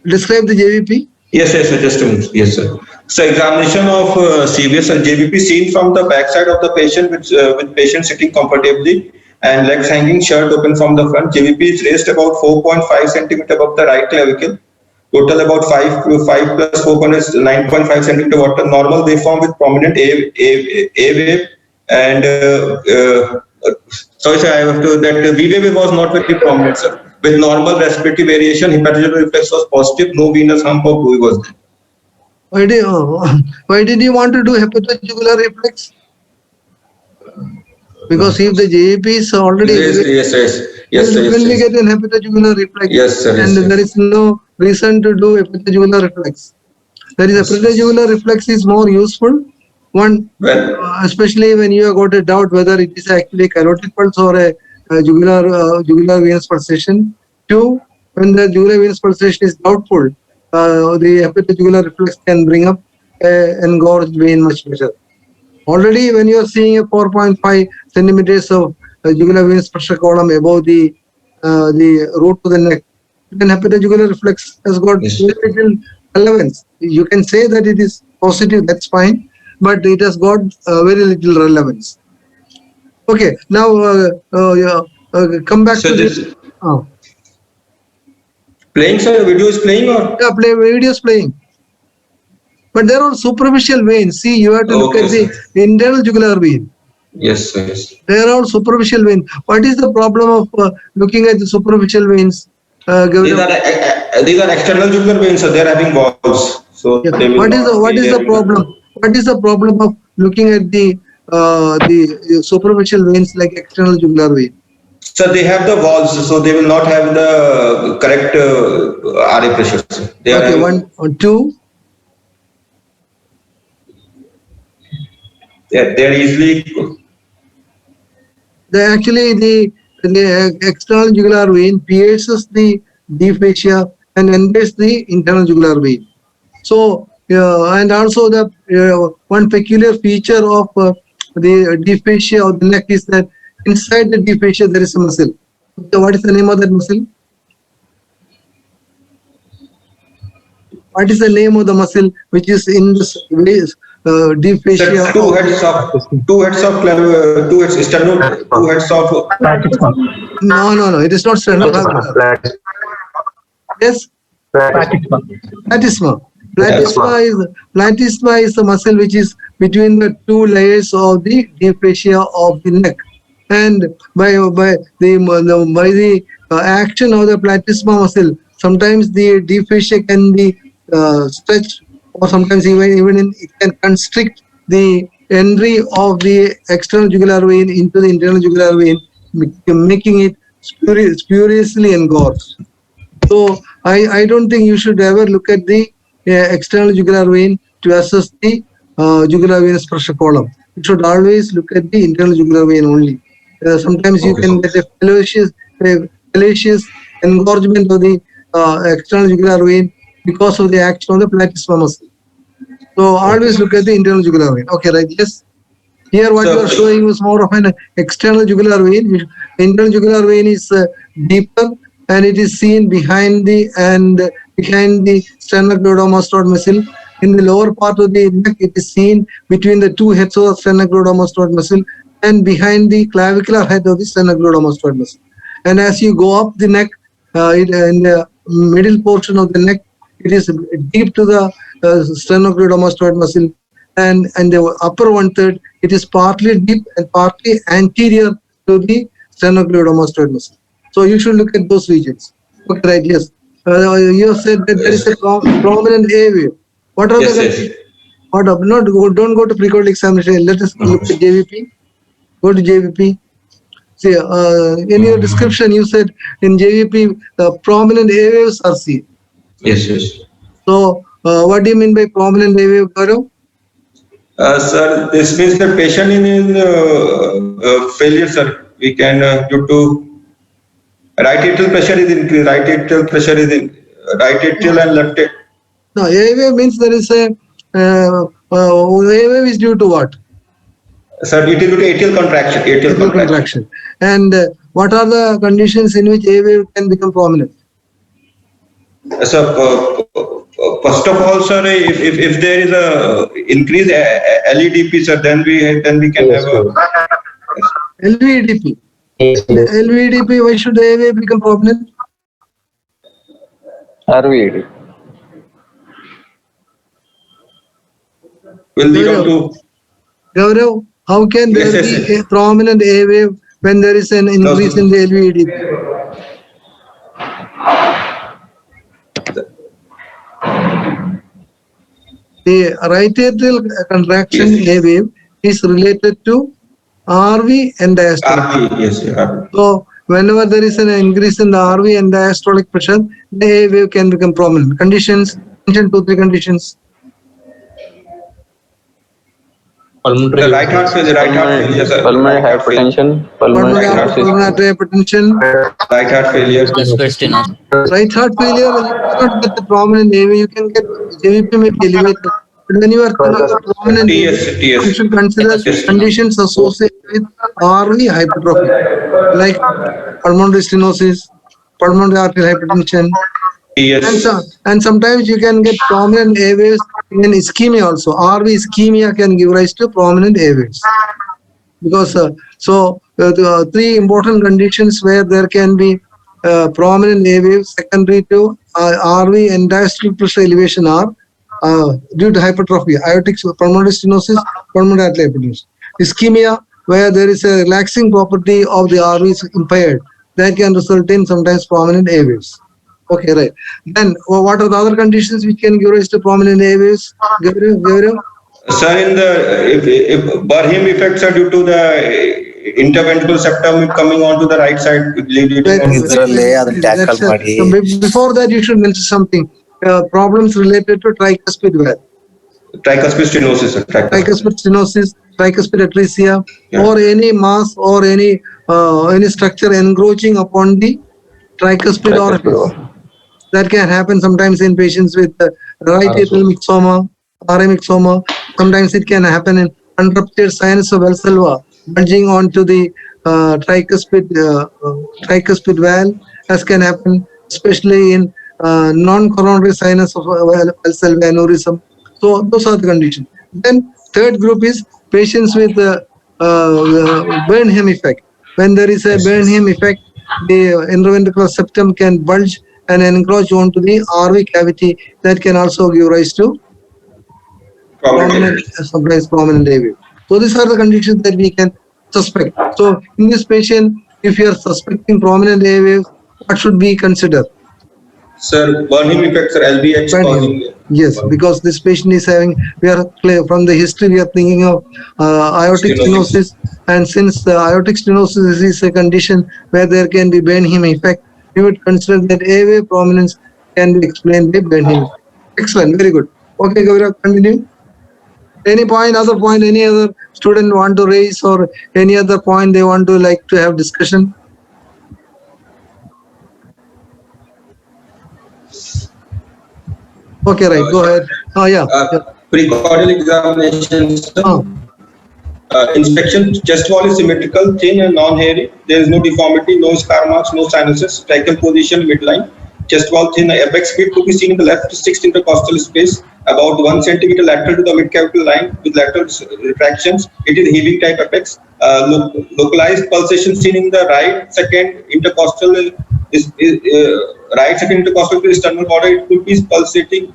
Describe the JVP. Yes, sir. Just a minute. Yes, sir. So, examination of CVS and JVP seen from the backside of the patient with patient sitting comfortably and legs hanging, shirt open from the front. JVP is raised about 4.5 centimeter above the right clavicle. Total about 5 plus 4 is 9.5 centimeter water. Normal waveform with prominent A wave and sorry, sir, I have to that V wave was not very prominent, sir. With normal respiratory variation, hepatojugular reflex was positive. No venous hump or fluid was there. Why did you want to do hepatojugular reflex? Because if the JVP is already Yes, when we get an hepatojugular reflex, Yes, sir. and there is no reason to do hepatojugular reflex. There is a hepatojugular reflex is more useful. One, especially when you have got a doubt whether it is actually carotid pulse or a jugular venous pulsation. Two, when the jugular venous pulsation is doubtful, the hepatojugular reflex can bring up an engorged vein much better. Already, when you are seeing a 4.5 centimeters of jugular venous pressure column above the root to the neck, then hepatojugular reflex has got very little relevance. You can say that it is positive, that's fine, but it has got very little relevance. Okay, now come back So to this this. playing, sir. Video is playing or? Yeah, video is playing. But there are superficial veins. See, you have to look at the internal jugular vein. Yes, sir. They are all superficial veins. What is the problem of looking at the superficial veins? These are external jugular veins, so they are having valves. So they will What is the be problem? What is the problem of looking at the superficial veins like external jugular vein? So they have the valves, so they will not have the correct RA pressure. They are Okay, having, 1 or 2. they are easily equal. The external jugular vein pierces the deep fascia and enters the internal jugular vein. So, and also the one peculiar feature of the deep fascia of the neck is that inside the deep fascia there is a muscle. So what is the name of that muscle? What is the name of the muscle which is in this deep fascia? Two heads of No, it is not sternoclavicular. Yes, platysma. Platysma is the muscle which is between the two layers of the deep fascia of the neck, and by the action of the platysma muscle, sometimes the deep fascia can be stretched, or sometimes even it can constrict the entry of the external jugular vein into the internal jugular vein, making it spuriously engorged. So I don't think you should ever look at the external jugular vein to assess the jugular venous pressure column. You should always look at the internal jugular vein only. Sometimes you can get a fallacious engorgement of the external jugular vein because of the action of the platysma muscle. So always look at the internal jugular vein. Okay, right? Yes. Here what you are showing was more of an external jugular vein. The internal jugular vein is deeper, and it is seen behind the sternocleidomastoid muscle. In the lower part of the neck, it is seen between the two heads of the sternocleidomastoid muscle and behind the clavicular head of the sternocleidomastoid muscle. And as you go up the neck, in the middle portion of the neck. It is deep to the sternocleidomastoid muscle, and the upper 1/3 it is partly deep and partly anterior to the sternocleidomastoid muscle. So you should look at those regions. Okay, right? Yes. You said that there is a prominent A wave. What are Yes, the yes. What up? Don't go to pre-code examination. Let us look at JVP. Go to JVP. See, in your description, you said in JVP, the prominent A waves are seen. Yes, yes. So, what do you mean by prominent A wave, Gaurav? Sir, this means the patient in failure, sir. We can due to right atrial pressure is increased. Right atrial pressure is in right atrial and left atrial. No, A wave means there is a A wave is due to what? Sir, it is due to atrial contraction. Atrial Atrial contraction. contraction. And what are the conditions in which A wave can become prominent? So, first of all, sir, if there is a increased LEDP, sir, then we can have a LVEDP. LVEDP, why should A wave become prominent? RVAD. will lead on to Gaurav, how can there Yes, be yes, a prominent A wave when there is an increase sir. in the LVEDP? The right atrial contraction A wave is related to RV and diastolic. RP. Yes, RP. So whenever there is an increase in the RV and diastolic pressure, the A wave can become prominent. Conditions, mention 2-3 conditions. The right heart failure, sir. Pulmonary hypertension, pulmonary stenosis. Pulmonary hypertension, Right heart failure. right heart failure, you cannot get the prominent A wave. You can get JVP may be elevated. But when you are prominent, TS. you should consider Yes. conditions associated with RV hypertrophy, like pulmonary stenosis, pulmonary arterial hypertension, TS. and sometimes you can get prominent A waves in ischemia also. RV ischemia can give rise to prominent A waves. Because the three important conditions where there can be prominent A waves secondary to RV and diastolic pressure elevation are due to hypertrophy, aortic pulmonary stenosis, pulmonary arterial hypertension. Ischemia, where there is a relaxing property of the RV is impaired, that can result in sometimes prominent A waves. Okay, right. Then what are the other conditions which can give rise to prominent A waves? Gaurav? Sir, in the if Barham effects are due to the interventricular septum coming onto the right side, Before that, you should mention something. Problems related to tricuspid valve, tricuspid stenosis, sir. tricuspid stenosis, tricuspid atresia, or any mass or any structure encroaching upon the tricuspid orifice. That can happen sometimes in patients with right atrial myxoma, RA myxoma. Sometimes it can happen in unruptured sinus of Valsalva, bulging onto the tricuspid valve, as can happen especially in non-coronary sinus of Valsalva aneurysm. So those are the conditions. Then third group is patients with Burnham effect. When there is a Burnham effect, the interventricular septum can bulge and encroach onto the RV cavity. That can also give rise to sometimes prominent A wave. So these are the conditions that we can suspect. So in this patient, if you are suspecting prominent A wave, what should we consider? Sir, Burnham effects are LVH causing. Yes, because this patient is having, we are clear from the history, we are thinking of aortic stenosis, and since the aortic stenosis is a condition where there can be Burnham effect, we would consider that A wave prominence can be explained by Burnham. Excellent, very good. Okay, Gaurav, continue. Any point, other point, any other student want to raise, or any other point they want to like to have discussion? Okay, right, go ahead. Oh, yeah. Precordial examinations. Inspection, chest wall is symmetrical, thin and non-hairy. There is no deformity, no scar marks, no sinuses. Tracheal position midline. Chest wall thin, apex pit to be seen in the left 6th intercostal space, about 1 centimeter lateral to the midcapital line with lateral retractions. It is heaving type apex. Localized pulsation seen in the right 2nd intercostal right second intercostal to sternal border, it could be pulsating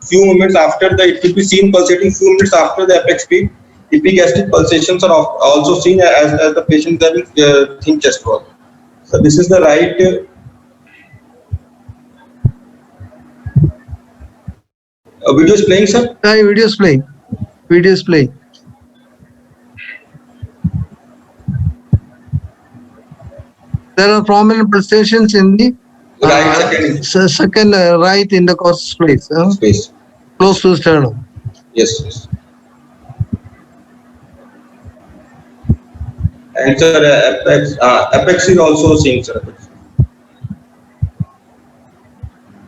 few moments after it could be seen pulsating few minutes after the apex beat. Epigastric pulsations are also seen as the patient having thin chest wall. So this is the right. Video is playing, sir. Video is playing. Video is playing. There are prominent pulsations in the second right intercostal space, close to the sternum. Yes, yes. And sir, apex is also seen, sir.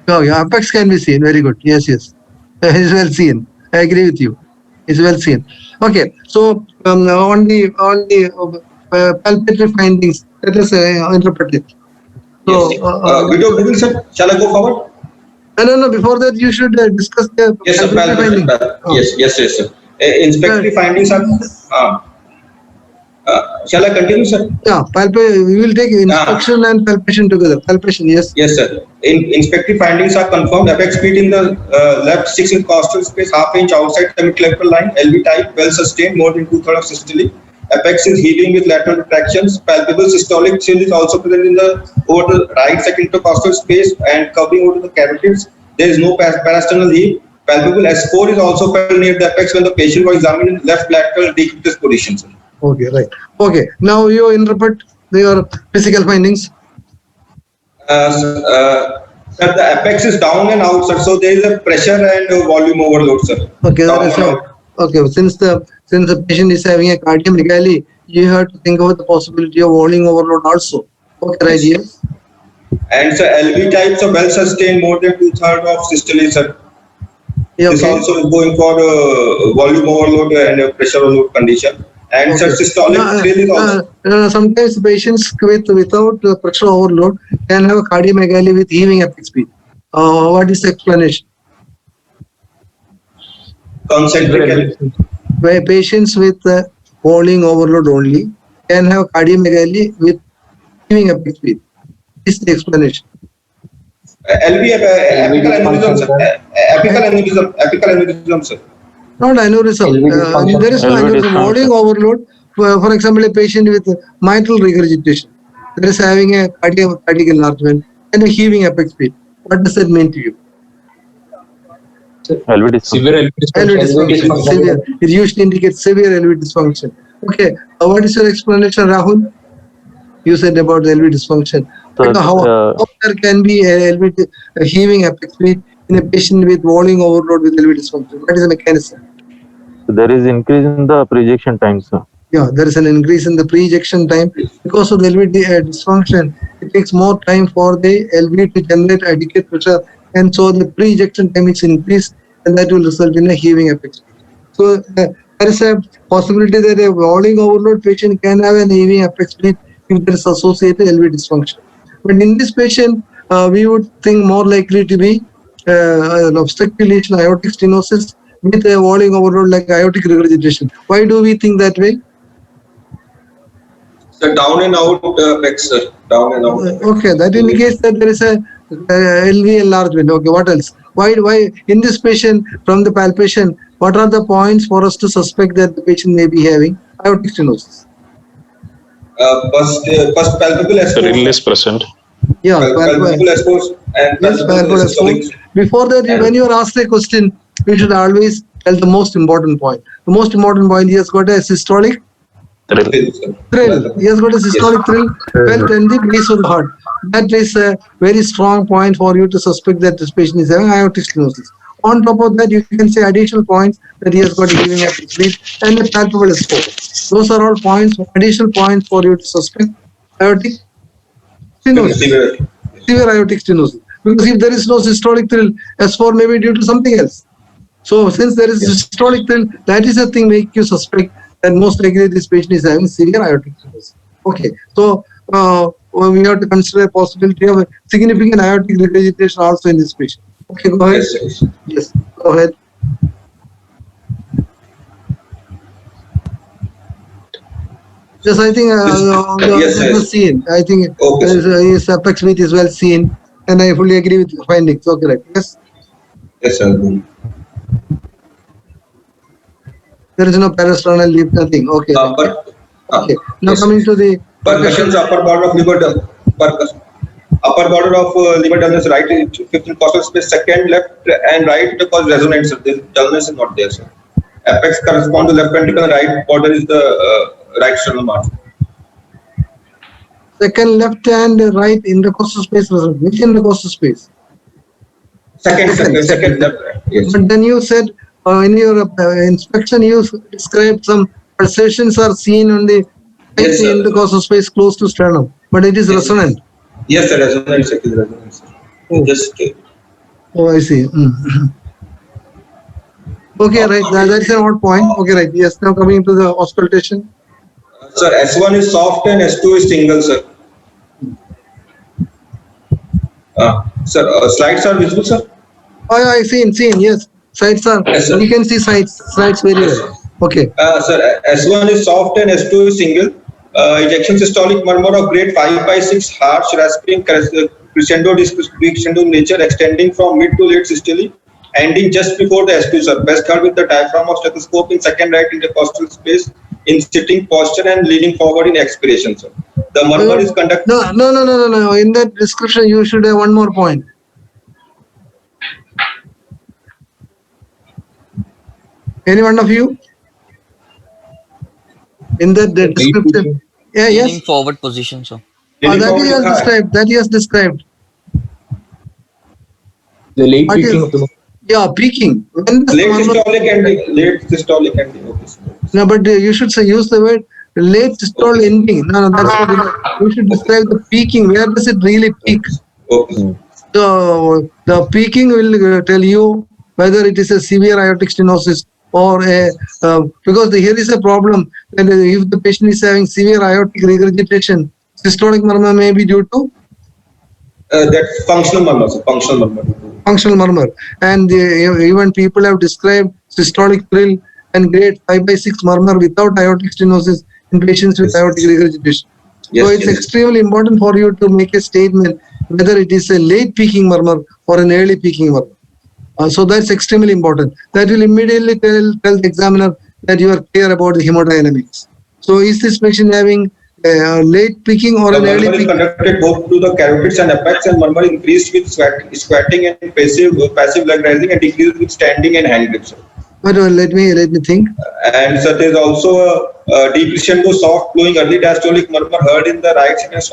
Oh, yeah, apex can be seen. Very good. Yes, yes. It's well seen. I agree with you. It's well seen. Okay. So on the palpatory findings, let us interpret it. So, yes. Video, sir. Shall I go forward? No. Before that, you should discuss the yes, sir, palpatory findings. Yes, sir. Inspectory findings are. Shall I continue, sir? Yeah, we will take inspection and palpation together. Palpation, yes. Yes, sir. Inspectory findings are confirmed. Apex beat in the left 6 intercostal space, half inch outside the midclavicular line. LV type, well sustained, more than 2/3 of systole. Apex is heaving with lateral retractions. Palpable systolic chill is also present in the over the right second intercostal space and covering over the cavities. There is no parasternal heave. Palpable S4 is also felt near the apex when the patient was examined in left lateral decubitus position, sir. Okay, right. Okay, now you interpret your physical findings. Sir, the apex is down and out, sir. So there is a pressure and volume overload, sir. Okay, okay. Since the patient is having a cardiomegaly, you have to think about the possibility of volume overload also. Okay, right here. And sir, LV types are well sustained, more than 2/3 of systole, sir. Yeah, this also is going for volume overload and pressure overload condition. And okay. Systolic thrill is also. Sometimes patients without pressure overload can have a cardiomegaly with heaving apex beat. What is the explanation? Concentric. Where patients with volume overload only can have cardiomegaly with heaving apex beat. This is the explanation. LV apical aneurysm, sir. Not aneurysm. There is no aneurysm. Volume overload. For example, a patient with mitral regurgitation, there is having a cardiac enlargement and a heaving apex beat. What does that mean to you? LV dysfunction. LV dysfunction. Severe. It usually indicates severe LV dysfunction. Okay. What is your explanation, Rahul? You said about the LV dysfunction. How there can be a heaving apex beat in a patient with volume overload with LV dysfunction? What is the mechanism? There is increase in the pre-ejection time, sir. Yeah, there is an increase in the pre-ejection time because of the LV dysfunction. It takes more time for the LV to generate adequate pressure, and so the pre-ejection time is increased, and that will result in a heaving apex. So there is a possibility that a volume overload patient can have an heaving apex beat if there is associated LV dysfunction. But in this patient, we would think more likely to be an obstructive lesion, aortic stenosis with a volume overload like aortic regurgitation. Why do we think that way? So down and out apex, sir. Down and out. Okay, that indicates that there is a LV enlargement. Okay, what else? Why in this patient from the palpation, what are the points for us to suspect that the patient may be having aortic stenosis? First palpable S4. Rill is present. Yeah, palpable S4 and yes, palpable S4. Before that, when you are asked a question, you should always tell the most important point. The most important point, he has got a systolic thrill. He has got a systolic thrill felt in the base of the heart. That is a very strong point for you to suspect that this patient is having aortic stenosis. On top of that, you can say additional points that he has got a heaving apex beat and a palpable S4. Those are all points, additional points for you to suspect aortic stenosis. Severe aortic stenosis. Because if there is no systolic thrill, S4 may be due to something else. So since there is systolic thrill, that is the thing make you suspect that most likely this patient is having severe aortic stenosis. Okay, so we have to consider a possibility of a significant aortic regurgitation also in this patient. Okay, go ahead. Yes, go ahead. Yes, I think yes, well seen. I think his apex beat is well seen, and I fully agree with your findings. Okay, right. Yes, Yes, sir. there is no parasternal leaf, nothing. Okay. Okay. Now yes. coming to the Percussion's upper border of liver, upper border of liver dullness, right, fifth in costal space, second left and right cause resonance. The dullness is not there, sir. Apex correspond to left ventricle, right border is the right sternal margin. second left and right intercostal space, which intercostal space? Second left, right. Yes. But then you said in your inspection you described some pulsations are seen on the Yes, sir. intercostal space close to sternum, but it is Yes. resonant. Yes, sir. Resonance is resonance. Oh. Just Oh, I see. Okay, right. That's an odd point. Okay, right. Yes. Now coming to the auscultation. sir, S1 is soft and S2 is single, sir. Sir, slides are visible, sir. Oh, yeah, I seen. Yes, sides are. Yes, sir. You can see sides very Yes, well. Okay. Sir, S1 is soft and S2 is single. Ejection systolic murmur of grade 5/6, harsh, rasping, crescendo, decrescendo nature, extending from mid to late systole, ending just before the S2, sir. Best heard with the diaphragm of stethoscope in second right intercostal space, in sitting posture and leaning forward in expiration, sir. The murmur is conducted. No. In that description, you should have one more point. Any one of you? In that description. Yeah, Leaning yes. forward position, sir. That he has described. The late What peaking is- of the Yeah, peaking. When the Late murmur- systolic ending. Late systolic ending. Okay, sir. No, but you should say use the word late systole ending. No, that's not enough. You should describe the peaking. Where does it really peak? Okay, sir. The peaking will tell you whether it is a severe aortic stenosis or a because here is a problem. And if the patient is having severe aortic regurgitation, systolic murmur may be due to That's functional murmur, sir. Functional murmur. functional murmur, and even people have described systolic thrill and grade 5/6 murmur without aortic stenosis in patients with Yes. aortic regurgitation. Yes, So it's yes. extremely important for you to make a statement whether it is a late peaking murmur or an early peaking murmur. So that's extremely important. That will immediately tell the examiner that you are clear about the hemodynamics. So is this patient having late peaking or The an early murmur is peaking? conducted both through the carotids and apex, and murmur increased with squatting and passive leg raising, and decreased with standing and hand grips. But let me think. And so there is also a deep crescendo, soft flowing early diastolic murmur heard in the right side and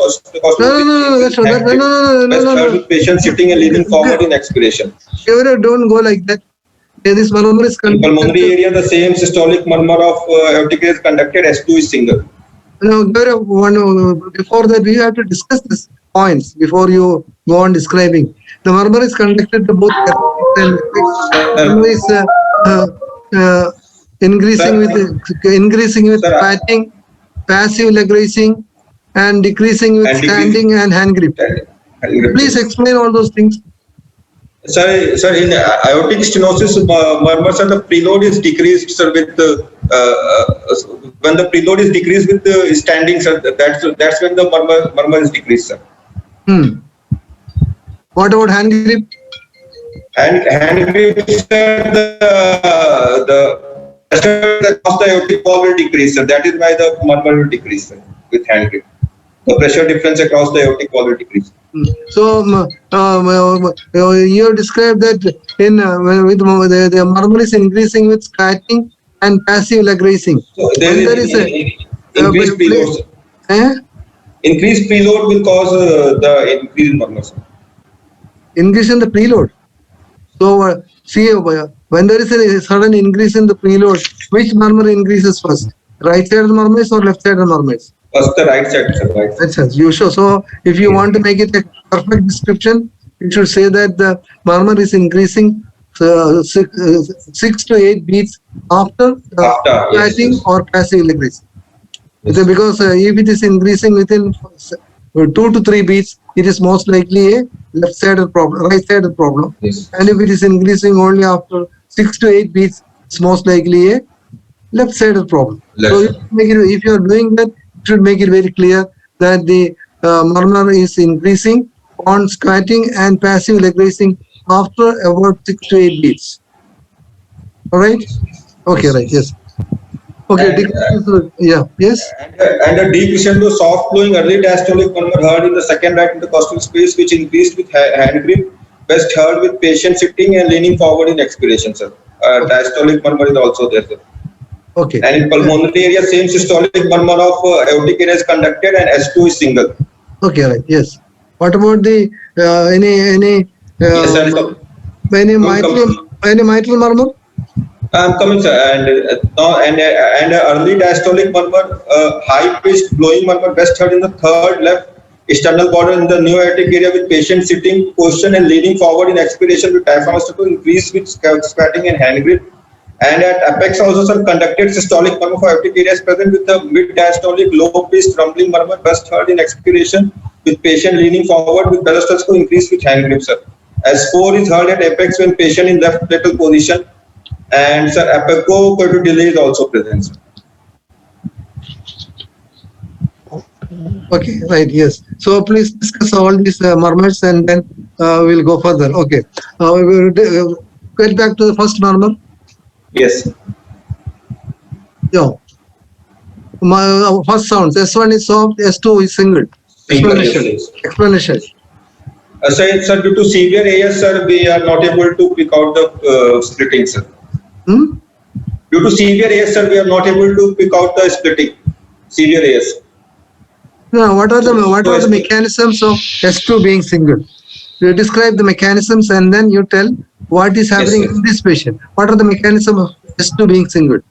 No, that's not. No. Best heard with patient sitting and leaning forward in expiration. Don't go like that. This murmur is In pulmonary conducted. area, the same systolic murmur of aortic is conducted. S2 is single. Now, before that, we have to discuss these points before you go on describing. The murmur is conducted to both carotids and apex. Murmur is increasing with Sir, patting, passive leg raising, and decreasing with And decreasing. standing and hand grip. Please explain all those things. Sir, in aortic stenosis, murmurs and the preload is decreased, sir, with when the preload is decreased with the standing, sir, that's when the murmur is decreased, sir. What about hand grip? Hand grip, sir, the aortic wall will decrease, sir. That is why the murmur will decrease, sir, with hand grip. The pressure difference across the aortic wall will decrease. So you have described that in with the murmur is increasing with scratching and passive leg raising. So there is increased preload, sir. Increased preload will cause the increase in murmur, sir. Increase in the preload. So see when there is a sudden increase in the preload, which murmur increases first? Right side murmurs or left side murmurs? First the right side, sir. Right side. That sense. You show. So if you want to make it a perfect description, you should say that the murmur is increasing 6 to 8 beats after scratching or passive leg raising. Because if it is increasing within 2 to 3 beats, it is most likely a left-sided problem, right-sided problem. Yes. And if it is increasing only after 6 to 8 beats, it's most likely a left-sided problem. So if you are doing that, you should make it very clear that the murmur is increasing on squatting and passive leg raising after about 6 to 8 beats. All right? Okay, right, yes. Okay, yeah, yes. And a deep crescendo soft flowing early diastolic murmur heard in the second right intercostal space, which increased with hand grip, best heard with patient sitting and leaning forward in expiration, sir. Diastolic murmur is also there, sir. Okay. And in pulmonary area, same systolic murmur of aortic area is conducted and S2 is single. Okay, right, yes. What about the Yes, sir. any mitral murmur? I'm coming, sir. And early diastolic murmur, high pitched blowing murmur, best heard in the third left external border in the new aortic area with patient sitting position and leaning forward in expiration with diaphragm to increase with squatting and hand grip. And at apex also some conducted systolic murmur for aortic areas present with the mid diastolic low pitched rumbling murmur, best heard in expiration with patient leaning forward with belostos increase with hand grip, sir. S4 is heard at apex when patient in left lateral position. And sir, apical delay is also present, sir. Okay, right, yes. So please discuss all these murmurs and then we'll go further. Okay. We will get back to the first murmur. Yes. Yeah. First sounds. S1 is soft, S2 is single. Explanation. Sir, due to severe AS, sir, we are not able to pick out the splitting, sir. Due to severe AS, sir, we are not able to pick out the splitting. Severe AS. No, what are the mechanisms of S2 being single? You describe the mechanisms and then you tell what is happening in this patient. What are the mechanisms of S2 being single?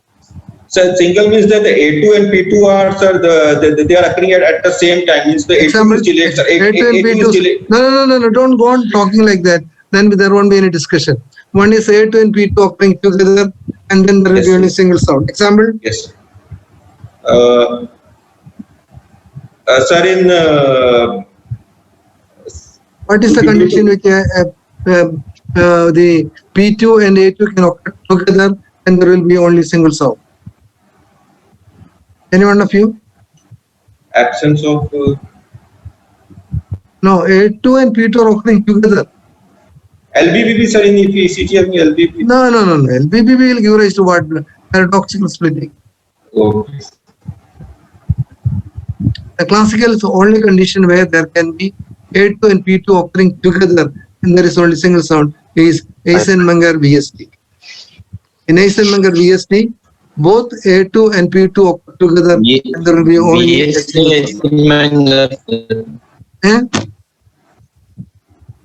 Sir, single means that the A2 and P2 are, sir, they are occurring at the same time. Means the A2 is delayed, sir. A2 and P2 is delayed. No, don't go on talking like that. Then there won't be any discussion. One is A2 and P2 occurring together and then there will be only single sound. Example? Yes. Sir, in what is the condition which the P2 and A2 can occur together and there will be only single sound? Any one of you? Absence of no, A2 and P2 are occurring together. LBBB, sir, in ECG having LBBB. No. LBBB will give rise to what? Paradoxical splitting. Okay. The classical is the only condition where there can be A2 and P2 occurring together and there is only single sound is Eisenmenger VSD. In Eisenmenger VSD, both A2 and P2 occur together and there will be only Eisenmenger.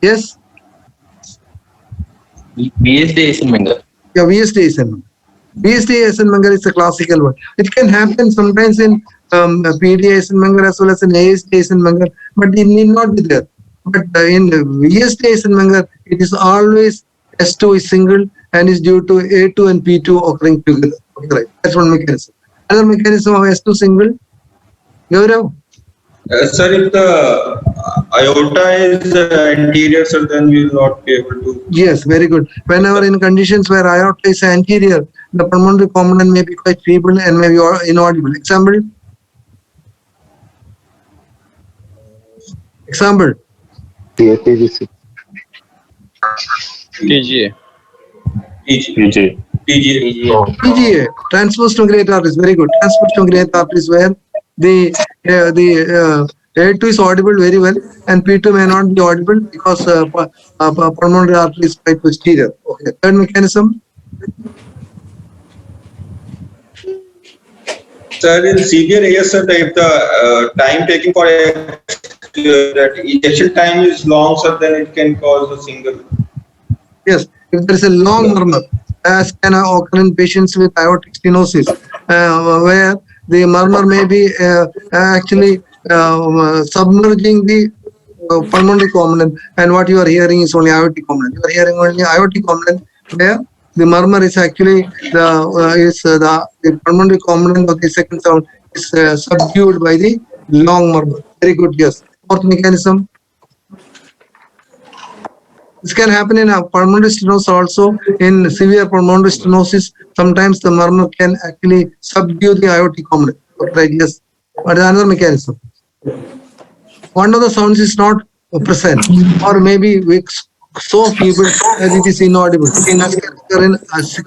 Yes? VSD Eisenmenger. Yeah, VSD Eisenmenger. VSD Eisenmenger is the classical one. It can happen sometimes in PD Eisenmenger as well as in ASD Eisenmenger, but it need not be there. But in VSD Eisenmenger, it is always S2 is single and is due to A2 and P2 occurring together. Okay, right. That's one mechanism. Another mechanism of S2 single. Gaurav? Sir, if the aorta is anterior, sir, then we will not be able to. Yes, very good. Whenever in conditions where aorta is anterior, the pulmonary component may be quite feeble and may be inaudible. Example? TGA. TGA, transverse to great arteries, very good. Transverse to great arteries where the A2 is audible very well and P2 may not be audible because pulmonary artery is quite posterior. Okay. Third mechanism. Sir, in severe AS, sir, if the time taking for that ejection time is long, sir, then it can cause a single. Yes, if there is a long murmur, as can occur in patients with aortic stenosis, where the murmur may be actually submerging the pulmonary component, and what you are hearing is only aortic component. You are hearing only aortic component, where the murmur is actually the pulmonary component of the second sound is subdued by the long murmur. Very good, yes. Fourth mechanism. This can happen in a pulmonary stenosis also. In severe pulmonary stenosis, sometimes the murmur can actually subdue the aortic component. Right, yes. But another mechanism. One of the sounds is not present, or maybe so feeble that it is inaudible. As can occur in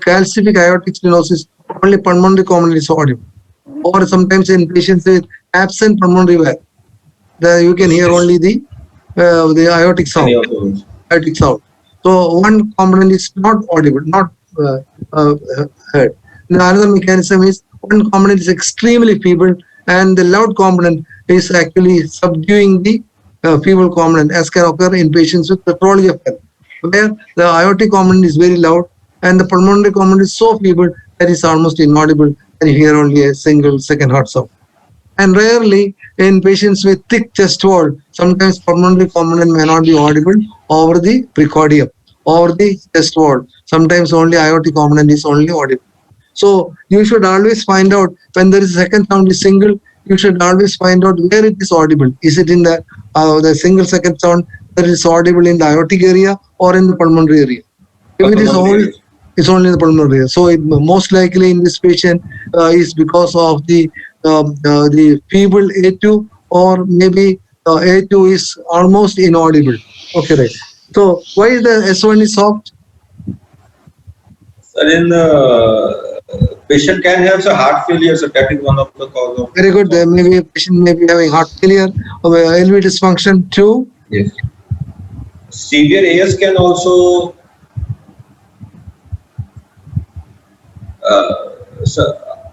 calcific aortic stenosis, only pulmonary component is audible. Or sometimes in patients with absent pulmonary valve, you can hear only the aortic sound. Aortic sound. So one component is not audible, not heard. Now another mechanism is one component is extremely feeble, and the loud component is actually subduing the feeble component, as can occur in patients with pathology of health, where the aortic component is very loud and the pulmonary component is so feeble that it's almost inaudible, and you hear only a single second heart sound. And rarely in patients with thick chest wall, sometimes pulmonary component may not be audible over the precordium, over the chest wall. Sometimes only aortic component is only audible. So you should always find out when there is a second sound is single, you should always find out where it is audible. Is it in the single second sound that is audible in the aortic area or in the pulmonary area? If it is only, it's only in the pulmonary area. So it most likely in this patient is because of the feeble A2, or maybe A2 is almost inaudible. Okay, right. So why is the S1 is soft? Then patient can have some heart failure, so that is one of the cause of. Very good. There may be a patient may be having heart failure or LV dysfunction too. Yes. Severe AS can also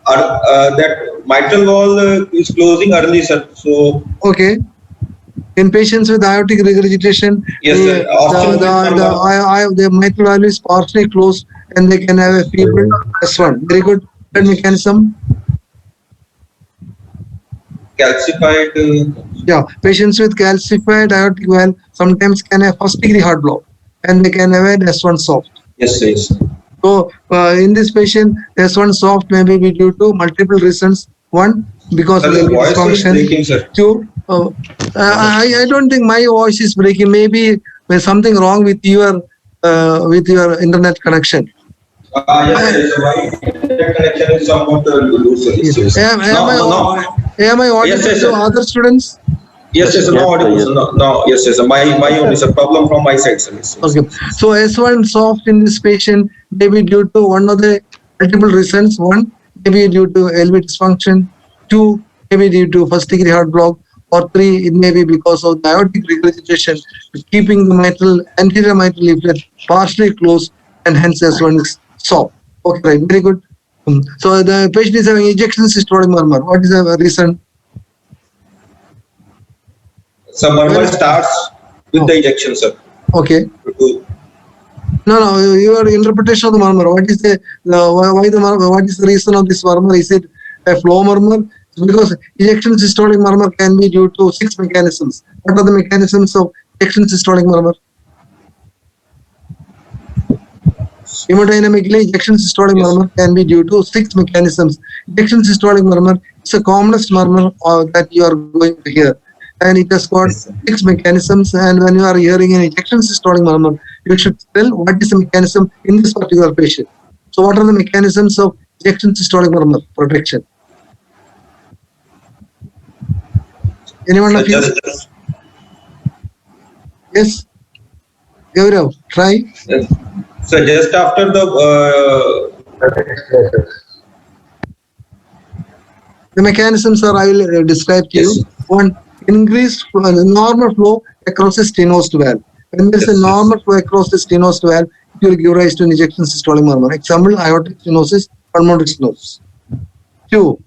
that mitral valve is closing early, sir. So Okay. In patients with aortic regurgitation, yes, sir. the mitral valve is partially closed and they can have a feeble S1. Very good. Third mechanism. Calcified. Yeah, patients with calcified aortic valve sometimes can have first degree heart block and they can have an S1 soft. Yes, yes. So in this patient, S1 soft may be due to multiple reasons. One, because of the voice is dysfunction. breaking, sir. Two, I don't think my voice is breaking. Maybe there's something wrong with your internet connection. Yes, my internet connection is somewhat loose. Yes. Am I audible Yes, to other students? Yes, yes, no audible. No, yes, yes. My only is a problem from my side, sir. Yes, yes. Okay. So S1 soft in this patient may be due to one of the multiple reasons. One, maybe due to LV dysfunction. Two, maybe due to first degree heart block. Or three, it may be because of the aortic regurgitation, keeping the anterior mitral leaflet partially closed, and hence S1 is soft. Okay, right. Very good. So the patient is having ejection systolic murmur. What is the reason? So murmur starts with the ejection, sir. Okay. No, your interpretation of the murmur. What is the why the murmur? What is the reason of this murmur? Is it a flow murmur? Because ejection systolic murmur can be due to 6 mechanisms. What are the mechanisms of ejection systolic murmur? Hemodynamically, ejection systolic murmur can be due to 6 mechanisms. Ejection systolic murmur is the commonest murmur that you are going to hear. And it has got 6 mechanisms. And when you are hearing an ejection systolic murmur, you should tell what is the mechanism in this particular patient. So what are the mechanisms of ejection systolic murmur protection? Anyone of you? Yes? Gaurav, try. Yes. So just after the mechanisms are, I will describe to you. One, increased normal flow across the stenosed valve. When there is a normal flow across the stenosed valve, it will give rise to an ejection systolic murmur. Example, aortic stenosis, pulmonary stenosis. Two,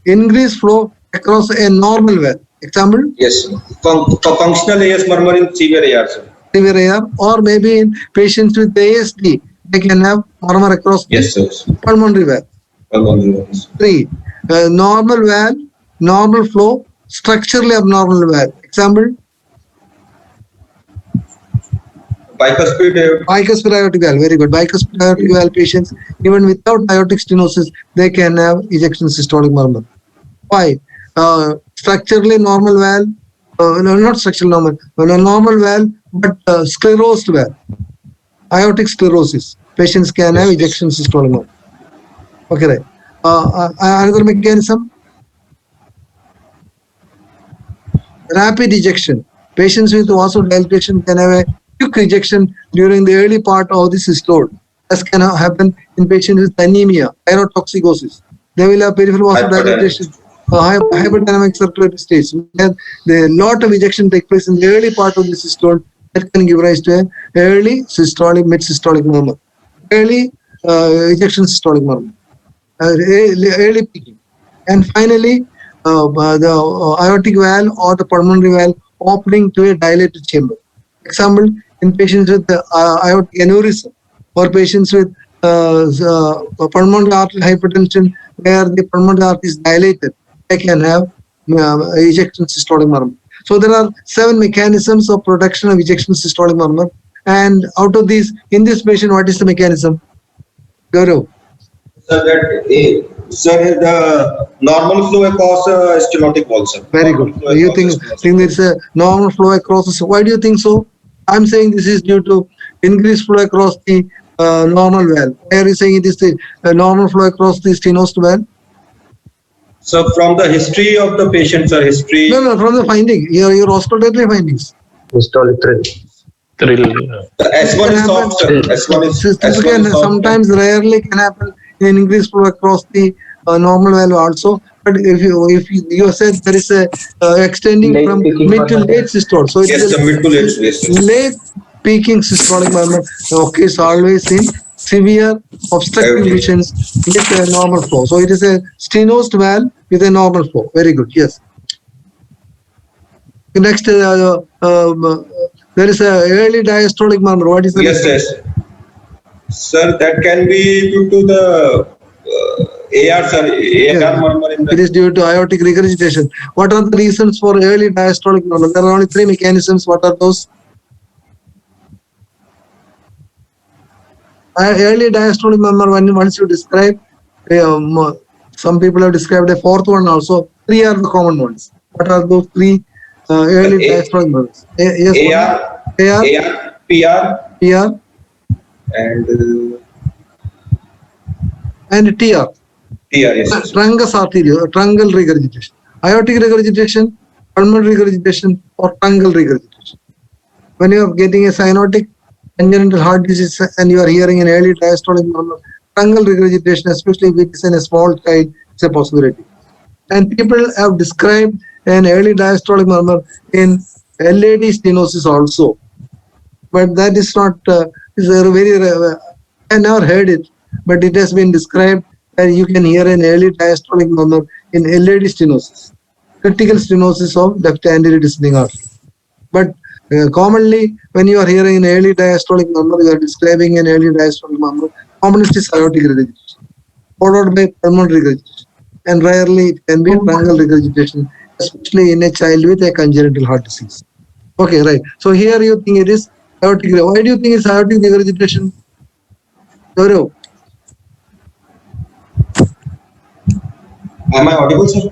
increased flow across a normal valve. Example? yes, functional AS murmur in severe AR, sir. Severe AR, or maybe in patients with ASD, they can have murmur across the pulmonary valve. 3, normal valve, normal flow, structurally abnormal valve. Example? Bicuspid aortic valve. Very good. Bicuspid aortic valve patients, even without aortic stenosis, they can have ejection systolic murmur. 5, structurally normal valve, not structurally normal, a normal valve, but sclerosed valve, aortic sclerosis. Patients can have ejection systolic murmur. Okay, right. Another mechanism, rapid ejection. Patients with vasodilation can have a quick ejection during the early part of the systole. As can happen in patients with anemia, pyrotoxicosis. They will have peripheral vasodilation, hyperdynamic circulatory states. The lot of ejection take place in the early part of the systole that can give rise to an early systolic, mid-systolic murmur. Early ejection systolic murmur. Early peaking. And finally, the aortic valve or the pulmonary valve opening to a dilated chamber. Example, in patients with aortic aneurysm or patients with pulmonary arterial hypertension where the pulmonary artery is dilated, they can have ejection systolic murmur. So there are 7 mechanisms of production of ejection systolic murmur. And out of these, in this patient, what is the mechanism? Gaurav. Sir, the normal flow across stenotic wall, sir. Very good. You think it's a normal flow across the, why do you think so? I'm saying this is due to increased flow across the normal valve. Why are you saying it is the normal flow across the stenosed valve? So from the history of the patient, sir, history. No, from the finding, your auscultatory findings. Systolic thrill. The S1 is soft, sir. S1 is Can soft. sometimes rarely can happen in increased flow across the normal valve also. But if you said there is a extending Late from peaking mid to murmur. late systole, so it Yes, is the mid to late. late peaking systolic murmur occurs always in severe obstructive lesions with a normal flow. So it is a stenosed valve with a normal flow. Very good. Yes. Next, there is a early diastolic murmur. What is the Yes. Sir, that can be due to the AR, sir. AR murmur in It the. is due to aortic regurgitation. What are the reasons for early diastolic murmur? There are only 3 mechanisms. What are those? Early diastolic murmur, once you describe, some people have described a 4th one also. 3 are the common ones. What are those 3 early diastolic murmurs? Yes. AR, PR, and TR. yes. Trungus arterial, truncal regurgitation. Aortic regurgitation, pulmonary regurgitation, or truncal regurgitation. When you are getting a cyanotic congenital heart disease and you are hearing an early diastolic murmur, truncal regurgitation, especially if it is in a small child, is a possibility. And people have described an early diastolic murmur in LAD stenosis also. But that is not, is a very rare. I never heard it, but it has been described that you can hear an early diastolic murmur in LAD stenosis, critical stenosis of left anterior descending artery. But commonly, when you are hearing an early diastolic murmur, you are describing an early diastolic murmur. Commonly, it is aortic regurgitation, followed by pulmonary regurgitation, and rarely it can be truncal regurgitation, especially in a child with a congenital heart disease. Okay, right. So here you think it is aortic. Why do you think it's aortic regurgitation? Gaurav? Am I audible, sir?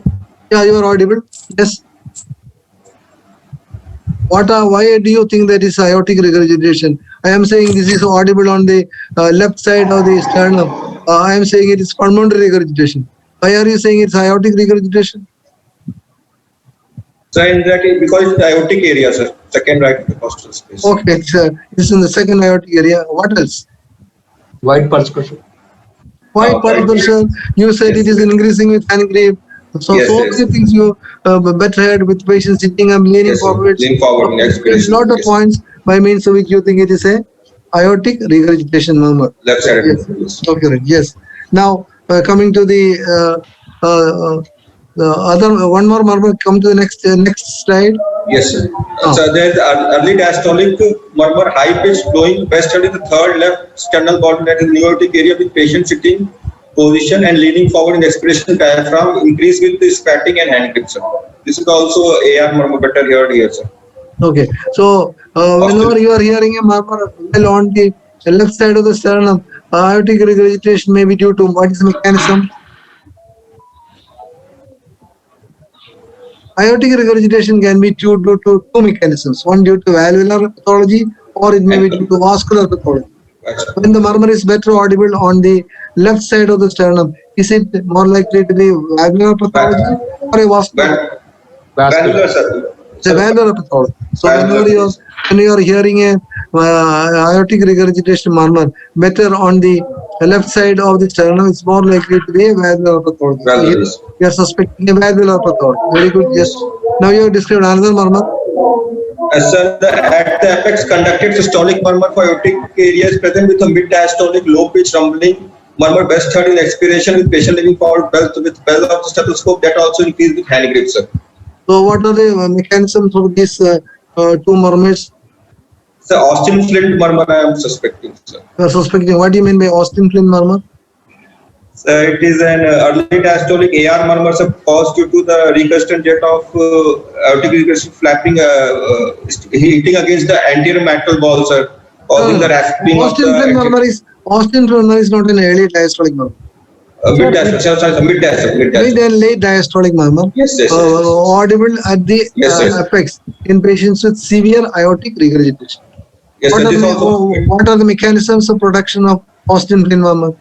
Yeah, you are audible. Yes. Why do you think that is aortic regurgitation? I am saying this is audible on the left side of the sternum. I am saying it is pulmonary regurgitation. Why are you saying it's aortic regurgitation? So in that, because it's the aortic area, sir. Second right intercostal space. Okay, it's in the second aortic area. What else? Wide pulse pressure. Why pulse pressure? You said it is increasing with hand grip. So many things you better heard with patients sitting up, leaning forward. Lean forward in expiration. Lot of points by means of which you think it is a aortic regurgitation murmur. Left side. Yes. Okay, right. Yes. Now coming to the other one more murmur. Come to the next slide. Yes, sir. So there's early diastolic murmur, high pitched flowing west in the third left sternal bottom, that is neotic area, with patient sitting position and leaning forward in the expiration diaphragm increase with the spatting and hand grip, sir. This is also AR murmur better heard here, sir. Okay. So whenever you are hearing a murmur on the left side of the sternum, aortic regurgitation may be due to what is the mechanism? Aortic regurgitation can be due to 2 mechanisms. One due to valvular pathology, or it may be due to vascular pathology. When the murmur is better audible on the left side of the sternum, is it more likely to be valvular pathology or a vascular? Valvular, sir. It's a valvular pathology. So Valvular, whenever yes. when you are hearing a aortic regurgitation murmur, better on the left side of the sternum, it's more likely to be a valvular pathology. So Valvular, here yes. you are suspecting a valvular pathology. Very good. Yes. Now you have described another murmur. Sir, at the apex conducted systolic murmur for aortic area is present with a mid-diastolic low-pitch rumbling murmur best heard in expiration with patient living forward with bell of the stethoscope that also increased with hand grip, sir. So what are the mechanisms of these two murmurs? Sir, Austin Flint murmur I am suspecting, sir. You are suspecting. What do you mean by Austin Flint murmur? Sir, it is an early diastolic AR murmur, sir, caused due to the recurrent jet of aortic regurgitation flapping, hitting against the anterior mitral wall, sir, causing the rasping of Austin Flint murmur is not an early diastolic murmur. mid-diastolic, Mid mid-diastolic. and late diastolic murmur. Yes. Audible at the Yes, sir. apex in patients with severe aortic regurgitation. Yes, What sir. are, This the, also. what are the mechanisms of production of Austin Flint murmur?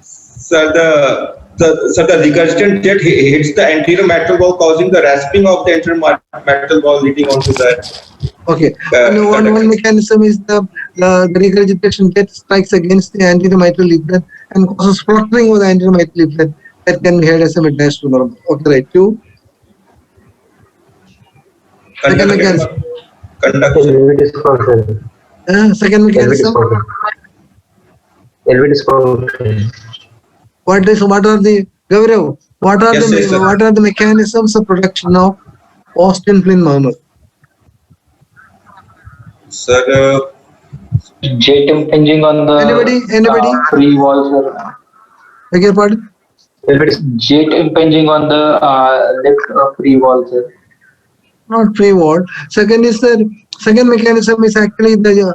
Sir, the regurgitant jet hits the anterior mitral wall, causing the rasping of the anterior mitral wall, leading onto that. Okay. One mechanism is the regurgitation jet strikes against the anterior mitral leaflet and causes fluttering of the anterior mitral leaflet. That can be heard as a mid-diastolic murmur. Okay, right. Two. Second mechanism. Second mechanism. What are the Gaurav? What are Yes, the yes, sir. what are the mechanisms of production of Austin Flint murmur? Sir, Jet impinging on the Anybody? free wall, sir. Beg your pardon? Jet impinging on the left free wall, sir. Not free wall. Second is the second mechanism is actually the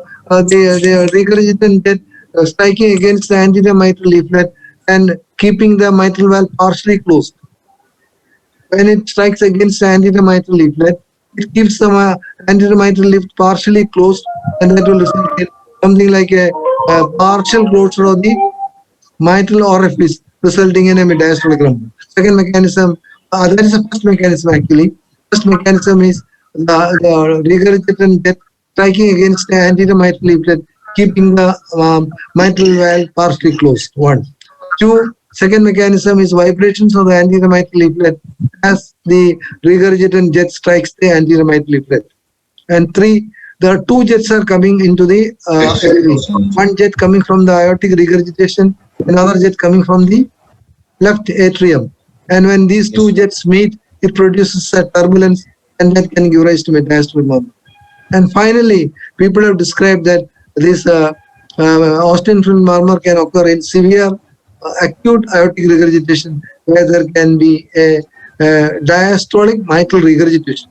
regurgitant jet striking against the anterior mitral leaflet and keeping the mitral valve partially closed. When it strikes against the anterior mitral leaflet, it keeps the anterior mitral leaflet partially closed, and that will result in something like a partial closure of the mitral orifice, resulting in a mid-diastolic murmur. Second mechanism, that is the first mechanism actually. First mechanism is the regurgitant jet striking against the anterior mitral leaflet, keeping the mitral valve partially closed. One. Two. Second mechanism is vibrations of the anterior mitral leaflet as the regurgitant jet strikes the anterior mitral leaflet. And three, there are two jets are coming into the one jet coming from the aortic regurgitation, another jet coming from the left atrium. And when these two jets meet, it produces a turbulence, and that can give rise to mid-diastolic murmur. And finally, people have described that this Austin Flint murmur can occur in severe acute aortic regurgitation, where there can be a diastolic mitral regurgitation.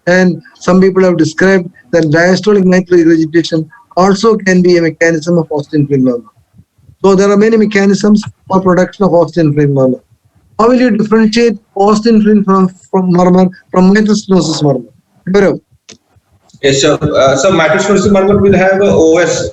And some people have described that diastolic mitral regurgitation also can be a mechanism of Austin Flint murmur. So there are many mechanisms for production of Austin Flint murmur. How will you differentiate Austin Flint from murmur from mitral stenosis murmur? Gaurav. yes, sir. So mitral stenosis murmur will have a OS.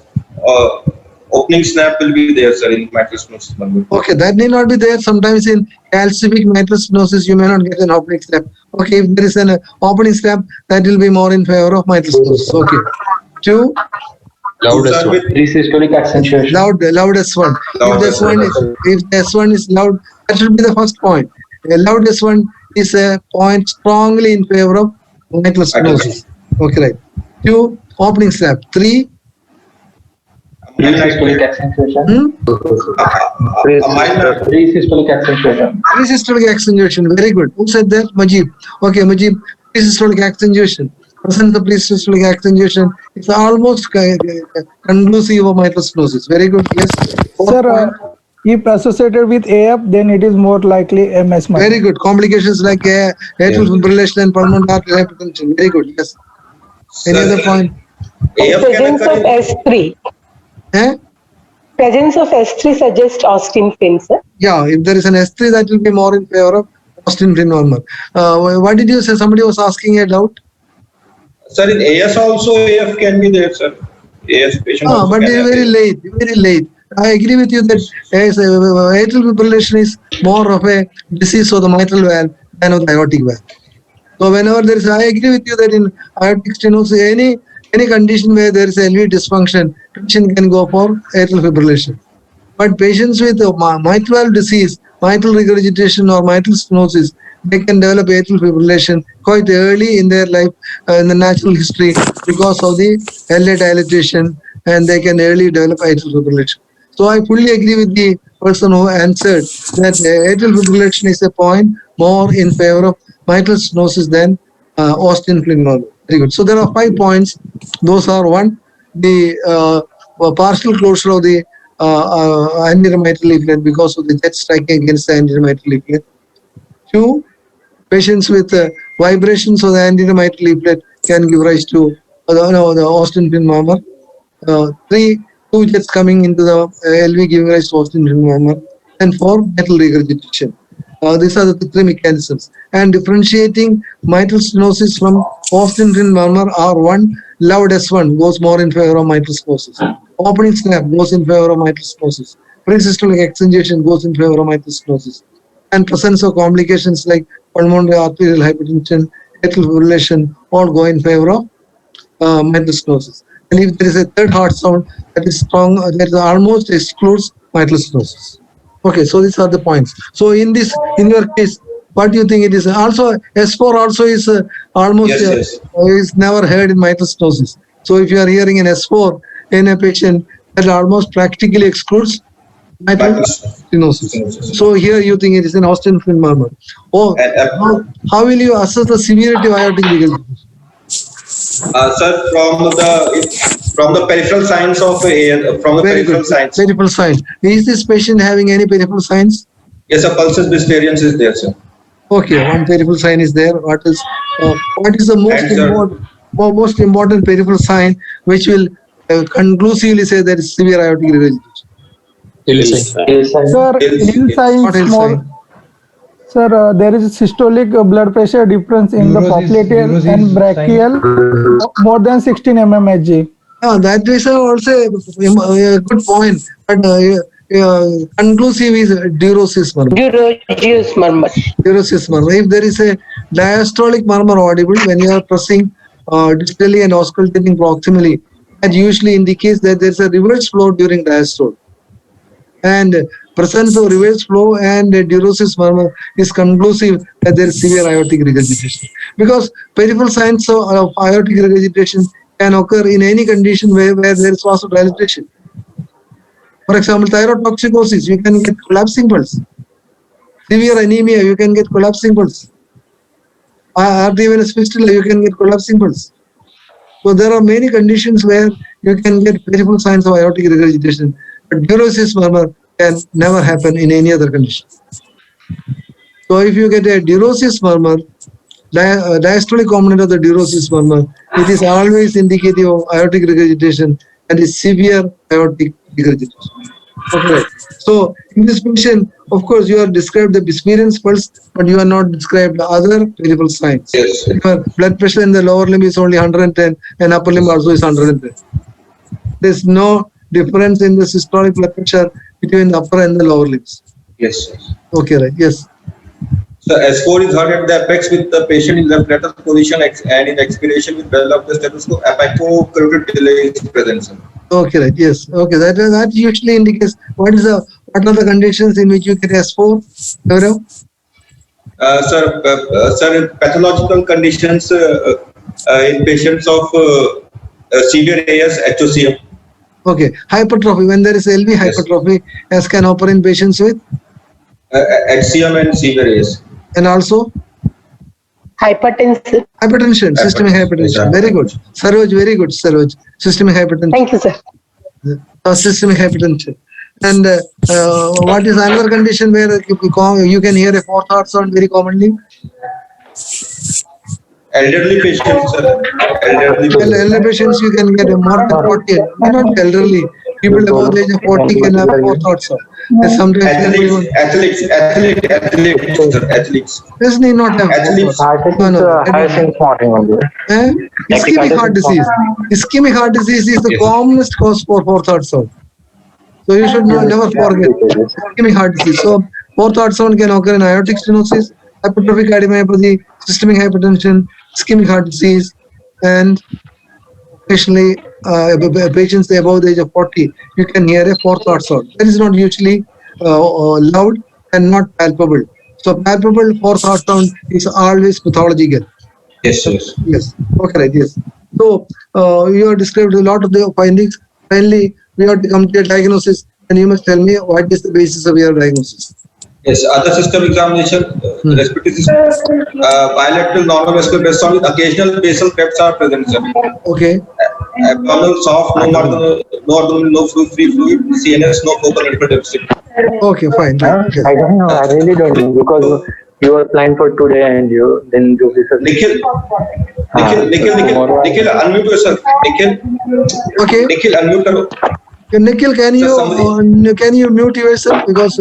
Opening snap will be there, sir, in mitral stenosis murmur. Okay, that may not be there. Sometimes in calcific mitral stenosis, you may not get an opening snap. Okay, if there is an opening snap, that will be more in favor of mitral stenosis. Okay. Two. Loudest one. Presystolic accentuation. Loudest one. If the S1 is loud, that should be the first point. The loudest one is a point strongly in favor of mitral stenosis. Okay, right. Two, opening snap. Three. Presystolic accentuation. Presystolic accentuation. Presystolic accentuation. Very good. Who said that? Majib. Okay, Majib. Presystolic accentuation. Present the presystolic accentuation. It's almost conclusive of mitral stenosis. Very good. Yes. Sir, if associated with AF, then it is more likely MS. Very good. Complications like atrial fibrillation and pulmonary arterial hypertension. Very good. Yes. Any other point? Presence of S3. Presence of S3 suggests Austin Flint, sir. Yeah, if there is an S3, that will be more in favor of Austin Flint murmur. What did you say? Somebody was asking a doubt. Sir, in AS also AF can be there, sir. AF patient. But it is very late. Very late. I agree with you that atrial fibrillation is more of a disease of the mitral valve than of the aortic valve. So whenever there is, I agree with you that in aortic stenosis, any condition where there is LV dysfunction, patient can go for atrial fibrillation. But patients with mitral valve disease, mitral regurgitation or mitral stenosis, they can develop atrial fibrillation quite early in their life, in the natural history, because of the LA dilatation, and they can early develop atrial fibrillation. So I fully agree with the person who answered that atrial fibrillation is a point more in favor of mitral stenosis than Austin Flynn normal. Very good. So there are 5 points. Those are: one, the partial closure of the anterior mitral leaflet because of the jet striking against the anterior mitral leaflet. 2, patients with vibrations of the anterior mitral leaflet can give rise to the Austin Flynn murmur. 3, 2 jets coming into the LV giving rise to Austin Flynn murmur. And 4, metal regurgitation. These are the 3 mechanisms. And differentiating mitral stenosis from Austin Flynn murmur are: 1, loud S1 goes more in favor of mitral stenosis. Opening snap goes in favor of mitral stenosis. Presystolic extension goes in favor of mitral stenosis. And presence of complications like pulmonary arterial hypertension, atrial fibrillation, all go in favor of mitral stenosis. And if there is a third heart sound that is strong, that almost excludes mitral stenosis. Okay, so these are the points. So in your case, what do you think it is? Also, S4 also is almost is never heard in mitral stenosis. So if you are hearing an S4 in a patient, that almost practically excludes mitral stenosis. So here you think it is an Austin Flynn murmur. Oh, how will you assess the severity of aortic regurgitation? Sir, from the peripheral signs of peripheral signs. Peripheral signs. Is this patient having any peripheral signs? Yes, a pulsus Bisterians is there, sir. Okay, one peripheral sign is there. What is the most important peripheral sign which will conclusively say there is severe aortic regurgitation? Sir, Hill signs more. Sir, there is systolic blood pressure difference in the popliteal and brachial more than 16 mmHg. That is also a good point. But conclusive is durosis murmur. Durosis murmur. Durosis murmur. If there is a diastolic murmur audible when you are pressing distally and auscultating proximally, that usually indicates that there is a reverse flow during diastole. And presence of reverse flow and durosis murmur is conclusive that there is severe aortic regurgitation. Because peripheral signs of aortic regurgitation can occur in any condition where there is vasodilatation. For example, thyrotoxicosis, you can get collapsing pulse. Severe anemia, you can get collapsing pulse. Arteriovenous fistula, you can get collapsing pulse. So there are many conditions where you can get peripheral signs of aortic regurgitation. But durosis murmur can never happen in any other condition. So if you get a durosis murmur, diastolic component of the durosis murmur, it is always indicative of aortic regurgitation and is severe aortic regurgitation. Okay. So in this patient, of course, you have described the Bismerian's pulse, but you have not described the other peripheral signs. Yes. Your blood pressure in the lower limb is only 110 and upper limb also is 110. There is no difference in the systolic blood pressure between the upper and the lower limbs. Yes. Okay, right. Yes. So S4 is heard at the apex with the patient in left lateral position and in expiration with bell of the stethoscope. Apicocarotid delay is present, sir. Okay, right. Yes. Okay, that usually indicates what are the conditions in which you get S4? Sir, in pathological conditions in patients of severe AS, HOCM. Okay, hypertrophy. When there is LV hypertrophy, as can occur in patients with HCM and severe AS. And also Hypertension. Hypertension, systemic hypertension. Very good. Saroj, very good, Saroj. Systemic hypertension. Thank you, sir. Systemic hypertension. And what is another condition where you can hear a fourth heart sound very commonly? Elderly patients, sir. Elderly patients, you can get a more than 40. Not elderly. People above the age of 40 can have a fourth heart sound. Sometimes athletes. This need not have athletes. Ischemic heart disease. Ischemic heart disease is the commonest cause for fourth heart sound. So you should never forget ischemic heart disease. So fourth heart sound can occur in aortic stenosis, hypertrophic cardiomyopathy, systemic hypertension, ischemic heart disease, and occasionally patients above the age of 40, you can hear a fourth heart sound. That is not usually loud and not palpable. So palpable fourth heart sound is always pathological. Yes, yes. Yes. Okay, right. Yes. So you have described a lot of the findings. Finally, we have to come to a diagnosis, and you must tell me what is the basis of your diagnosis. Yes, other system examination, respiratory system, bilateral normal vascular pressure sound with occasional basal clefts are present, sir. Okay. Abdominal soft, no abdominal, no fluid, free fluid, CNS, no focal neural deficit. Okay, fine. Okay. I don't know. I really don't know because you were planned for today and you then do this. Nikhil, unmute yourself. Nikhil, Okay. Nikhil, unmute karo. Nikhil, can you mute yourself because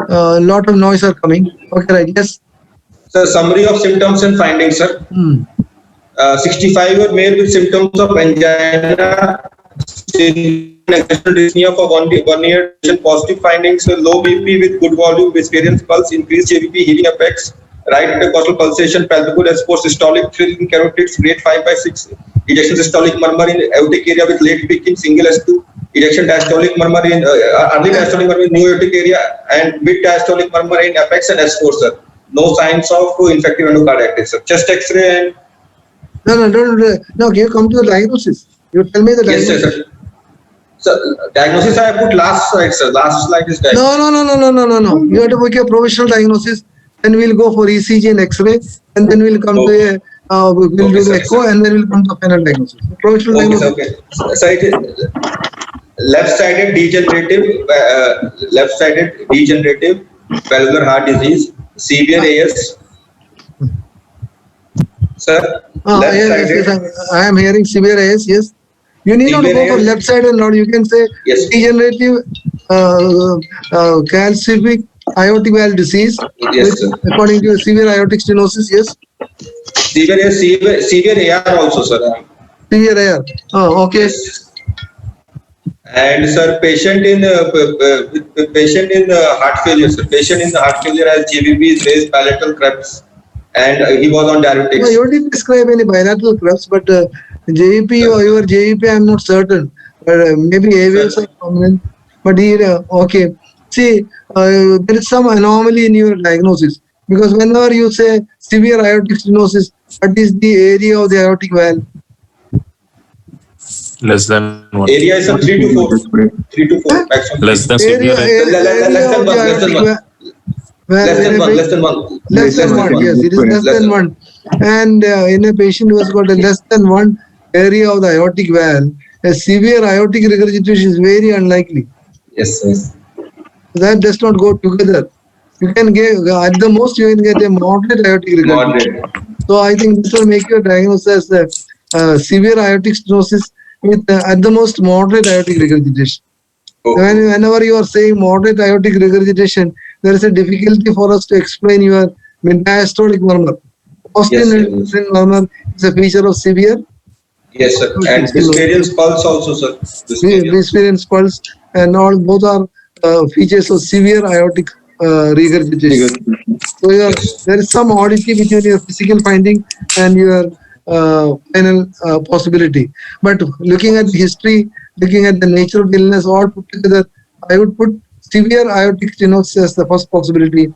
a lot of noise are coming. Okay, right. Yes. Sir, summary of symptoms and findings, sir. 65-year male with symptoms of angina, dyspnea for 1 year, positive findings, low BP with good volume, experienced pulse, increased JVP, heaving apex, right intercostal pulsation, palpable S4, systolic thrill in carotids, grade 5/6, ejection systolic murmur in aortic area with late peaking, single S2, ejection diastolic murmur in early diastolic murmur in new aortic area, and mid diastolic murmur in apex and S4, sir. No signs of infective endocarditis, sir. Chest X-ray and No, you come to the diagnosis. You tell me the yes, diagnosis. sir. So diagnosis I put last slide, sir. Last slide is diagnosis. No. You have to make a provisional diagnosis, then we'll go for ECG and X-ray, and then we'll come to a we'll do the echo, and then we'll come to final diagnosis. Provisional diagnosis. Okay. So it is left-sided degenerative valvular heart disease, severe AS. Sir, Yes, I am hearing severe AS. Yes. You need not go for left side and not. You can say yes. Degenerative calcific aortic valve disease. Yes, sir. According to severe aortic stenosis. Yes. Severe AR also, sir. Severe AR. Oh, okay. Yes. And sir, patient in heart failure. Sir, patient in the heart failure has JVP, raised palatal crepes, and he was on diuretics. No, you didn't describe any bilateral crepes, but JVP or your JVP, I'm not certain. Maybe AVLs are prominent. But here, okay. See, there is some anomaly in your diagnosis because whenever you say severe aortic stenosis, what is the area of the aortic valve? Less than 1. Area is 3 to 4. 3 to 4. Maximum. Less than severe. Less than 1. Less than 1. Less than 1. Yes, it is less than 1. And in a patient who has got a less than 1 area of the aortic valve, a severe aortic regurgitation is very unlikely. Yes, yes. That does not go together. You can get, at the most, you can get a moderate aortic regurgitation. So I think this will make your diagnosis as severe aortic stenosis with at the most moderate aortic regurgitation. Okay. Whenever you are saying moderate aortic regurgitation, there is a difficulty for us to explain your mid-diastolic murmur. Austin murmur is a feature of severe. Yes, sir. And Bispherians pulse also, sir. Bispherians pulse and all both are features of severe aortic regurgitation. So there is some oddity between your physical finding and your final possibility. But looking at the history, looking at the nature of the illness, all put together, I would put severe aortic stenosis as the first possibility,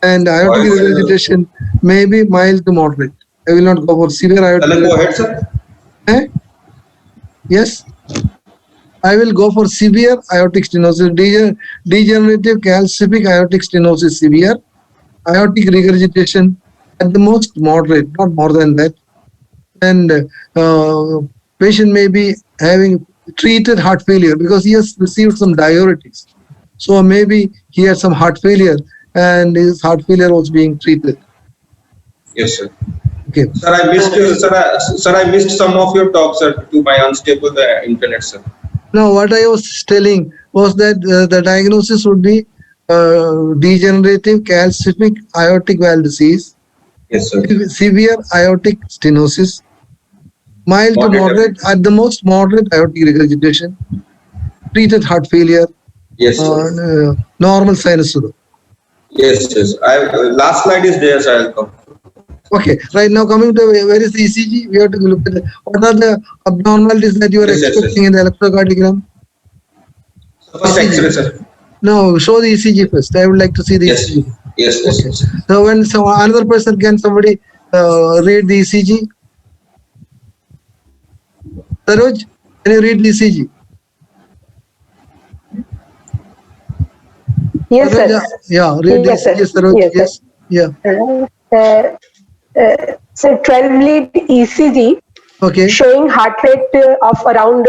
and aortic regurgitation may be mild to moderate. I will not go for severe aortic. Go ahead, sir. Yes, I will go for severe aortic stenosis, degenerative calcific aortic stenosis, severe aortic regurgitation at the most moderate, not more than that. And patient may be having treated heart failure because he has received some diuretics. So maybe he had some heart failure and his heart failure was being treated. Yes, sir. Okay. Sir, I missed some of your talk, sir, to my unstable internet, sir. Now, what I was telling was that the diagnosis would be degenerative calcific aortic valve disease. Yes, sir. Severe aortic stenosis, mild to moderate, at the most moderate aortic regurgitation, treated heart failure. Yes, sir. Normal sinus. Yes, yes. Last slide is there, sir. I'll come. Okay, right now coming to where is the ECG? We have to look at what are the abnormalities that you are Yes, yes, expecting in the electrocardiogram. First X-ray, sir. No, show the ECG first. I would like to see the Yes, ECG. yes, yes. Okay. yes. So when another person, can somebody read the ECG? Saroj, can you read the ECG? Yes, Saroj, sir. yeah, read the Yes, sir. ECG, Saroj. Yes, Yes, yeah. So 12 lead ECG Okay. showing heart rate of around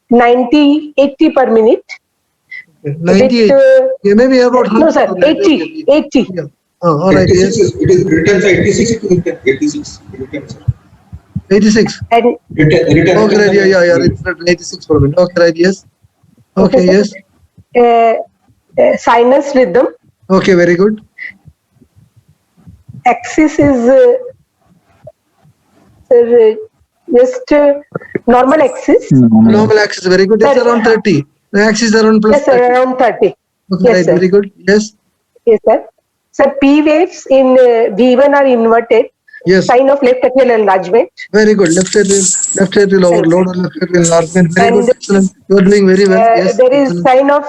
90, 80 per minute. 98. With, Yeah, maybe about no, sir, 100. 80, 80. Yeah. Oh, all right. 86 Yes. it is written, sir. 86 86 written, sir. 86. And Written. Okay, right. Yeah. It's 86 per minute. Okay, right. Yes. Okay. Yes. Sinus rhythm. Okay. Very good. Axis is just normal axis. Normal axis. Very good. It's Sir, around 30. The axis is around plus Yes, sir, 30. around 30. Okay, Yes, right. sir. Very good. Yes. Yes, sir. Sir, P waves in V1 are inverted. Yes. Sign of left atrial enlargement. Very good. Left atrial overload or left atrial enlargement. Very And, good. Excellent. You are doing very well. Yes. There is Excellent. sign of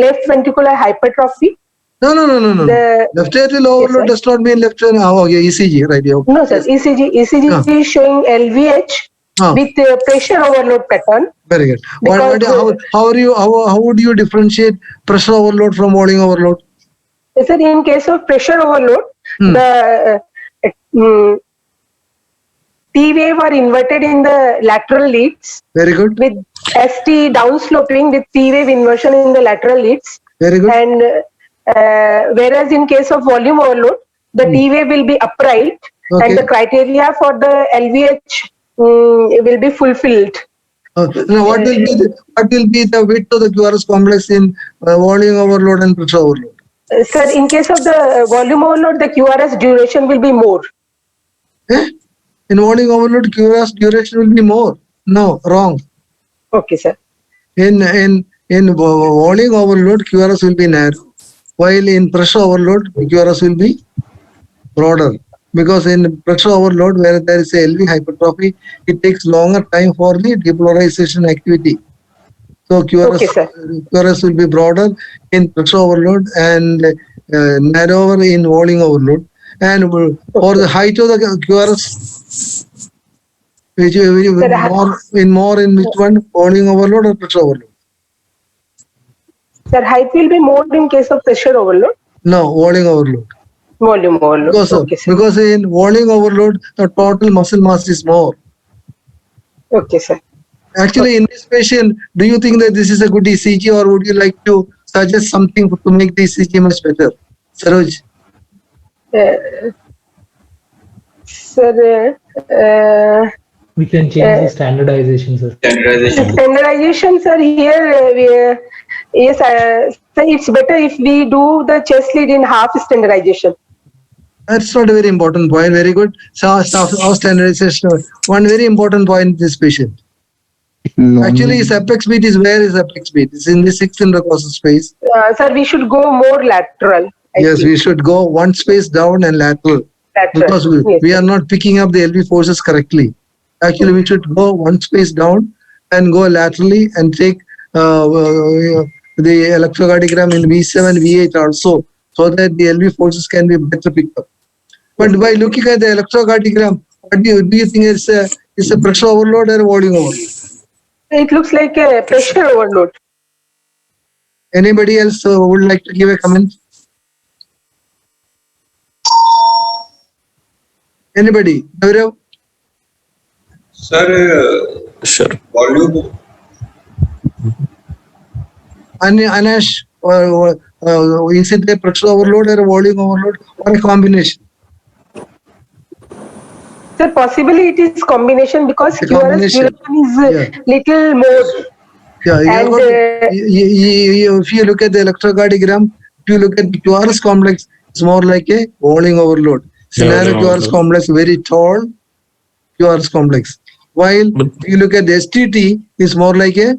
left ventricular hypertrophy. No. The- Left atrial overload sir. does not mean left atrial. Oh, okay. ECG. Right. Yeah. Okay. No, sir. Yes. ECG Ah. is showing LVH Ah. with pressure overload pattern. Very good. Because, How would you differentiate pressure overload from volume overload? Sir, in case of pressure overload, the T wave are inverted in the lateral leads Very good. with ST downsloping with T wave inversion in the lateral leads. Very good. And whereas in case of volume overload, the T wave will be upright Okay. and the criteria for the LVH will be fulfilled. Now, what will be the width of the QRS complex in volume overload and pressure overload? Sir, in case of the volume overload, the QRS duration will be more. Eh? In volume overload, QRS duration will be more. No, wrong. Okay, sir. In volume overload, QRS will be narrow, while in pressure overload, QRS will be broader. Because in pressure overload, where there is a LV hypertrophy, it takes longer time for the depolarization activity. So QRS will be broader in pressure overload and narrower in volume overload. And for the height of the QRS, which more in which one? Volume overload or pressure overload? Sir, height will be more in case of pressure overload. No, volume overload. Volume overload. Because in volume overload, the total muscle mass is more. Okay, sir. Actually, in this patient, do you think that this is a good ECG, or would you like to suggest something to make the ECG much better? Saroj? Sir, we can change the standardization, sir. Standardization, sir, here, yes, so it's better if we do the chest lead in half standardization. That's not a very important point. Very good. So, our standardization. One very important point in this patient. Actually, his apex beat is where is apex beat? It's in the 6th intercostal space. Sir, we should go more lateral. Yes, we should go one space down and lateral. Because we are not picking up the LV forces correctly. Actually, we should go one space down and go laterally and take the electrocardiogram in V7, V8 also, so that the LV forces can be better picked up. But by looking at the electrocardiogram, what do you think is a pressure overload or volume overload? It looks like a pressure overload. Anybody else would like to give a comment? Anybody? Gaurav? Sir, Sure. volume. Anash, is it a pressure overload or a volume overload or a combination? Sir, possibly it is combination because QRS duration is little more. Yeah, and, if you look at the electrocardiogram, if you look at the QRS complex, it's more like a volume overload. Scenario QRS complex, very tall QRS complex. While if you look at the STT, it's more like a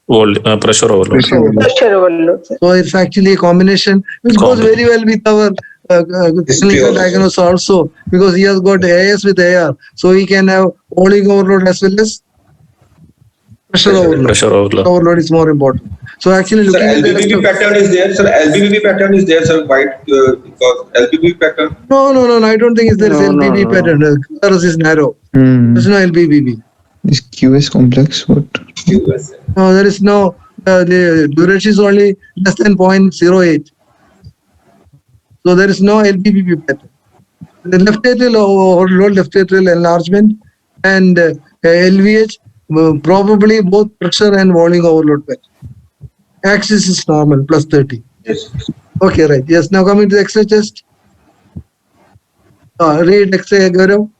Pressure overload. Pressure overload. So it's actually a combination which goes very well with our clinical also. diagnosis also, because he has got AS with AR, so he can have rolling overload as well as pressure overload. Pressure overload. Overload is more important. So actually Sir, looking at the rest LBBB of, pattern is there. Sir, LBBB pattern is there, sir. White because LBBB pattern. no, I don't think there is No, no, LBB no. pattern. Colors is narrow. There's no LBBB. Is QS complex? What? No, there is no. The duration is only less than 0.08. So there is no LBBB pattern. The left atrial overload, left atrial enlargement, and LVH, probably both pressure and volume overload pattern. Axis is normal, plus 30. Yes. Okay, right. Yes, now coming to the X-ray chest. Read X-ray, Gaurav.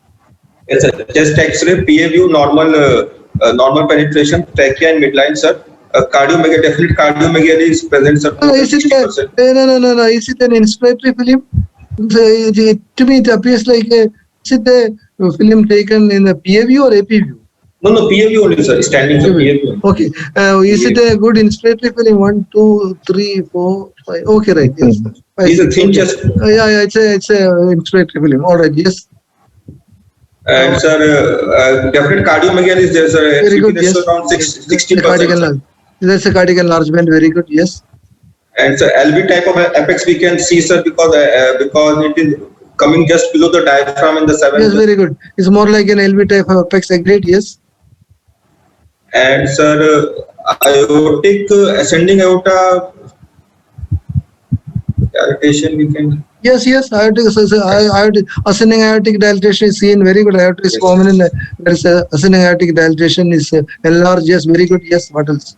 Yes, sir. Chest X-ray, PA view, normal penetration, trachea and midline, sir. Cardiomegaly, definite cardiomegaly is present, sir. Is it no. Is it an inspiratory film? To me, it appears like is it a film taken in a PA view or AP view? No, PA view only, sir. Standing for PA view. Okay. Is it a good inspiratory film? 1, 2, 3, 4, 5. Okay, right. Yes. Is a thin chest. Yeah. It's a inspiratory film. All right. Yes. And sir, definite cardiomegaly is there, sir. Very good. Yes. Around 60%. That's a cardiac enlargement. Very good. Yes. And so LV type of apex we can see, sir, because it is coming just below the diaphragm in the 7th. Yes, very good. It's more like an LV type of apex. Agreed. Yes. And sir, aortic ascending aorta dilatation we can. Yes. Aortic ascending aortic dilatation is seen. Very good. Aorta is common in there is ascending aortic dilatation is enlarged. Yes, very good. Yes. What else?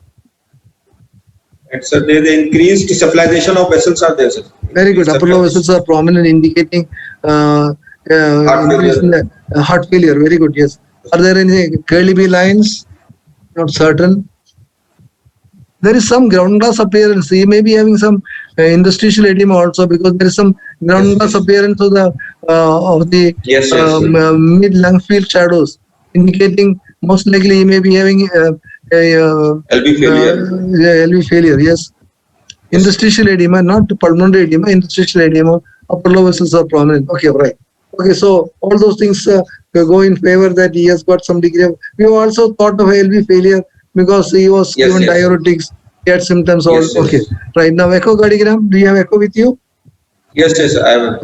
And so the increased cephalization of vessels are there, sir. Very good. Upper lobe vessels are prominent, indicating increase in the heart failure. Very good. Yes. Are there any curly B lines? Not certain. There is some ground glass appearance. He may be having some interstitial edema also, because there is some ground glass appearance of the mid lung field shadows, indicating most likely he may be having LV failure. LV failure. Yes. Interstitial edema, not pulmonary edema. Interstitial edema. Upper lobe vessels are prominent. Okay, right. Okay, so all those things go in favor that he has got some degree of. We also thought of LV failure because he was given diuretics. He had symptoms also. Okay, right. Now echocardiogram. Do you have echo with you? Yes, I have.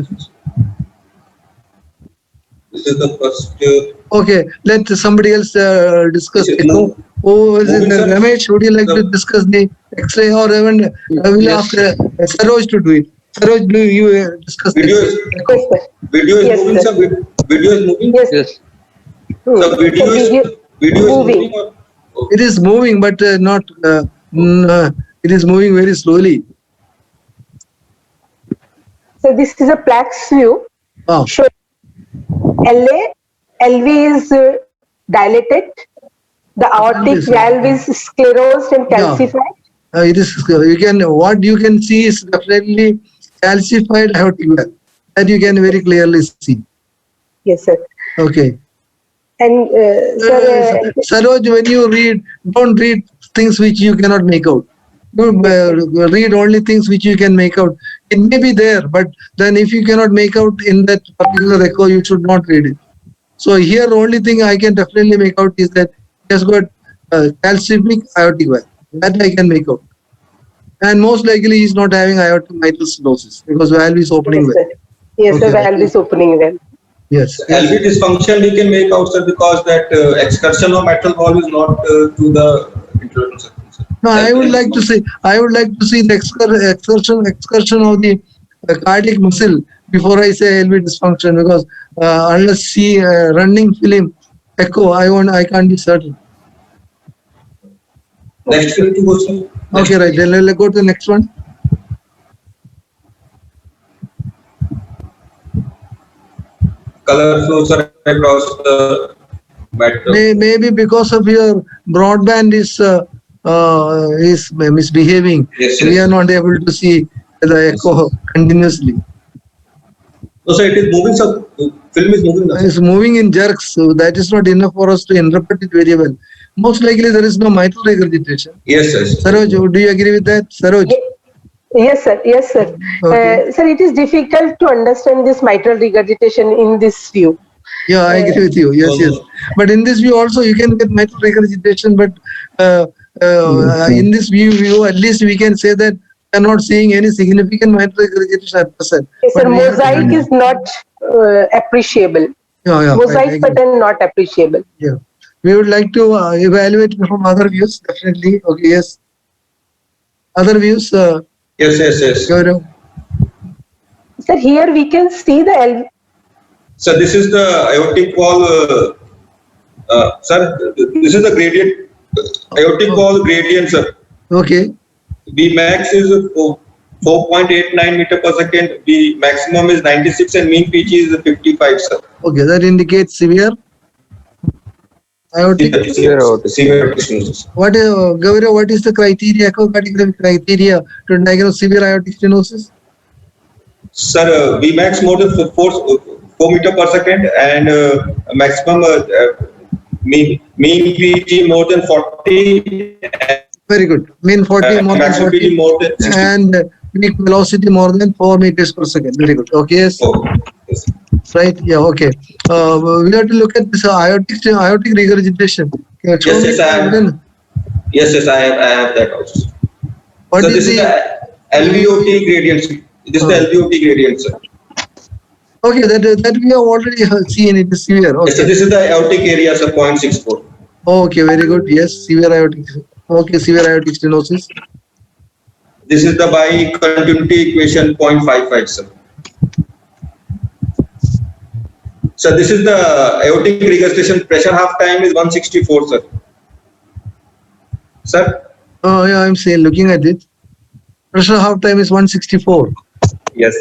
This is the first. Okay, let somebody else discuss echo. Oh, is it Ramesh? Would you like to discuss the X-ray, or even I will ask Saroj to do it? Saroj, do you discuss video is moving, sir. Video is moving. Yes. The video is moving. It is moving, but not. It is moving very slowly. So this is a Plaques view. Oh. Show LV is dilated. The aortic valve is sclerosed and calcified. It is. What you can see is definitely calcified aortic valve. That you can very clearly see. Yes, sir. Okay. And Saroj, when you read, don't read things which you cannot make out. Read only things which you can make out. It may be there, but then if you cannot make out in that particular echo, you should not read it. So here, the only thing I can definitely make out is that he has got calcific aortic valve. That I can make out. And most likely he is not having aortic mitral stenosis because valve is opening well. Yes, the valve is opening well. Yes. LV dysfunction we can make out, sir, because that excursion of mitral valve is not to the introduction circle. No, I would like to see the excursion of the cardiac muscle before I say LV dysfunction, because unless see running film echo, I can't be certain. Next film to go, sir. Okay, right. Then let's go to the next one. Color flows are across the mitral. Maybe because of your broadband is misbehaving. Yes, we are not able to see the echo continuously. No, sir, it is moving, sir. Film is moving. It's moving in jerks, so that is not enough for us to interpret it very well. Most likely there is no mitral regurgitation. Yes, sir. Saroj, do you agree with that? Saroj? Yes, sir. Yes, sir. Okay. Sir, it is difficult to understand this mitral regurgitation in this view. Yeah, I agree with you. Yes, yes. But in this view also you can get mitral regurgitation. But in this view, at least we can say that we are not seeing any significant mitral regurgitation at present. Yes, sir. But we have- Mosaic is not appreciable. Yeah, Mosaic I agree. pattern not appreciable. Yeah. We would like to evaluate from other views, definitely. Okay, yes. Other views, Yes. Gaurav? Sir, here we can see the So this is the aortic wall. Sir, this is the gradient. Aortic wall gradient, sir. Okay. V max is 4.89 meter per second. V maximum is 96 and mean PG is 55, sir. Okay, that indicates severe aortic. Severe stenosis. What, Gaurav, what is the criteria, echocardiographic criteria to diagnose severe aortic stenosis? Sir, V max more than 4 meter per second and maximum mean PG more than 40. Very good. Mean 40, more than maximum 40, PG more than 60. and peak velocity more than 4 meters per second. Very good. Okay, yes. Yes. Right. Yeah. Okay. We have to look at this aortic regurgitation. Yes, I have that also. What So is this is the LVOT gradient. This is the LVOT gradient, sir. Okay, that we have already seen. It is severe. Okay. Yes, so this is the aortic area, sir, 0.64. Okay, very good. Yes, severe aortic. Okay, severe aortic stenosis. This is the bi-continuity equation 0.55, sir. So this is the aortic regurgitation pressure half time is 164, sir. Sir? Oh yeah, I'm saying looking at it. Pressure half time is 164. Yes.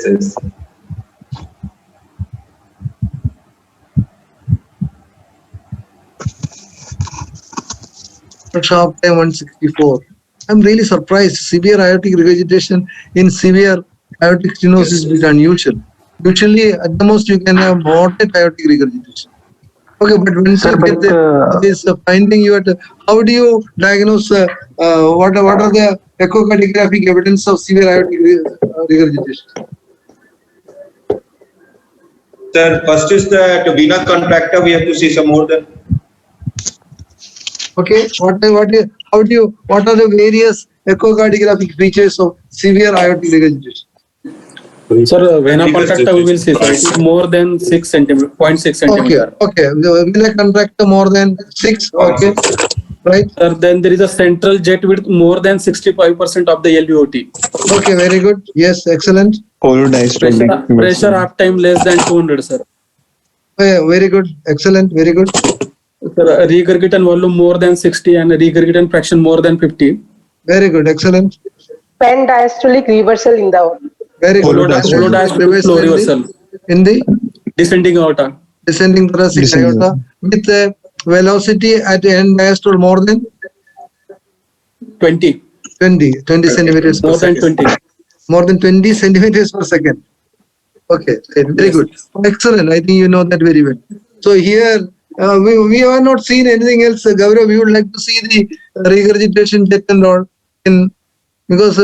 Pressure half time 164. I'm really surprised. Severe aortic regurgitation in severe aortic stenosis is a bit unusual. Usually, at the most, you can have moderate aortic regurgitation. Okay, but once you get this finding, how do you diagnose? What are the echocardiographic evidence of severe aortic regurgitation? Sir, first is that vena contracta. We have to see some more than. Okay, what are the various echocardiographic features of severe aortic regurgitation? Sir, vena contracta we will see, sir. It is more than 6 centimeter, 0.6 centimeter. Okay. The vena contracta more than 6. Okay. Right. Sir, then there is a central jet width more than 65% of the LVOT. Okay, very good. Yes, excellent. Pressure half time less than 200, sir. Very good. Excellent. Very good. Sir, regurgitant volume more than 60 and regurgitant fraction more than 50. Very good. Excellent. pan diastolic reversal in the very good. Holodiastolic flow reversal in the descending aorta. Descending thoracic aorta with a velocity at the end diastole more than 20 centimeters more per than second. 20. More than 20 centimeters per second. Okay, very good. Excellent. I think you know that very well. So here we have not seen anything else. Gaurav, we would like to see the regurgitation jet and all because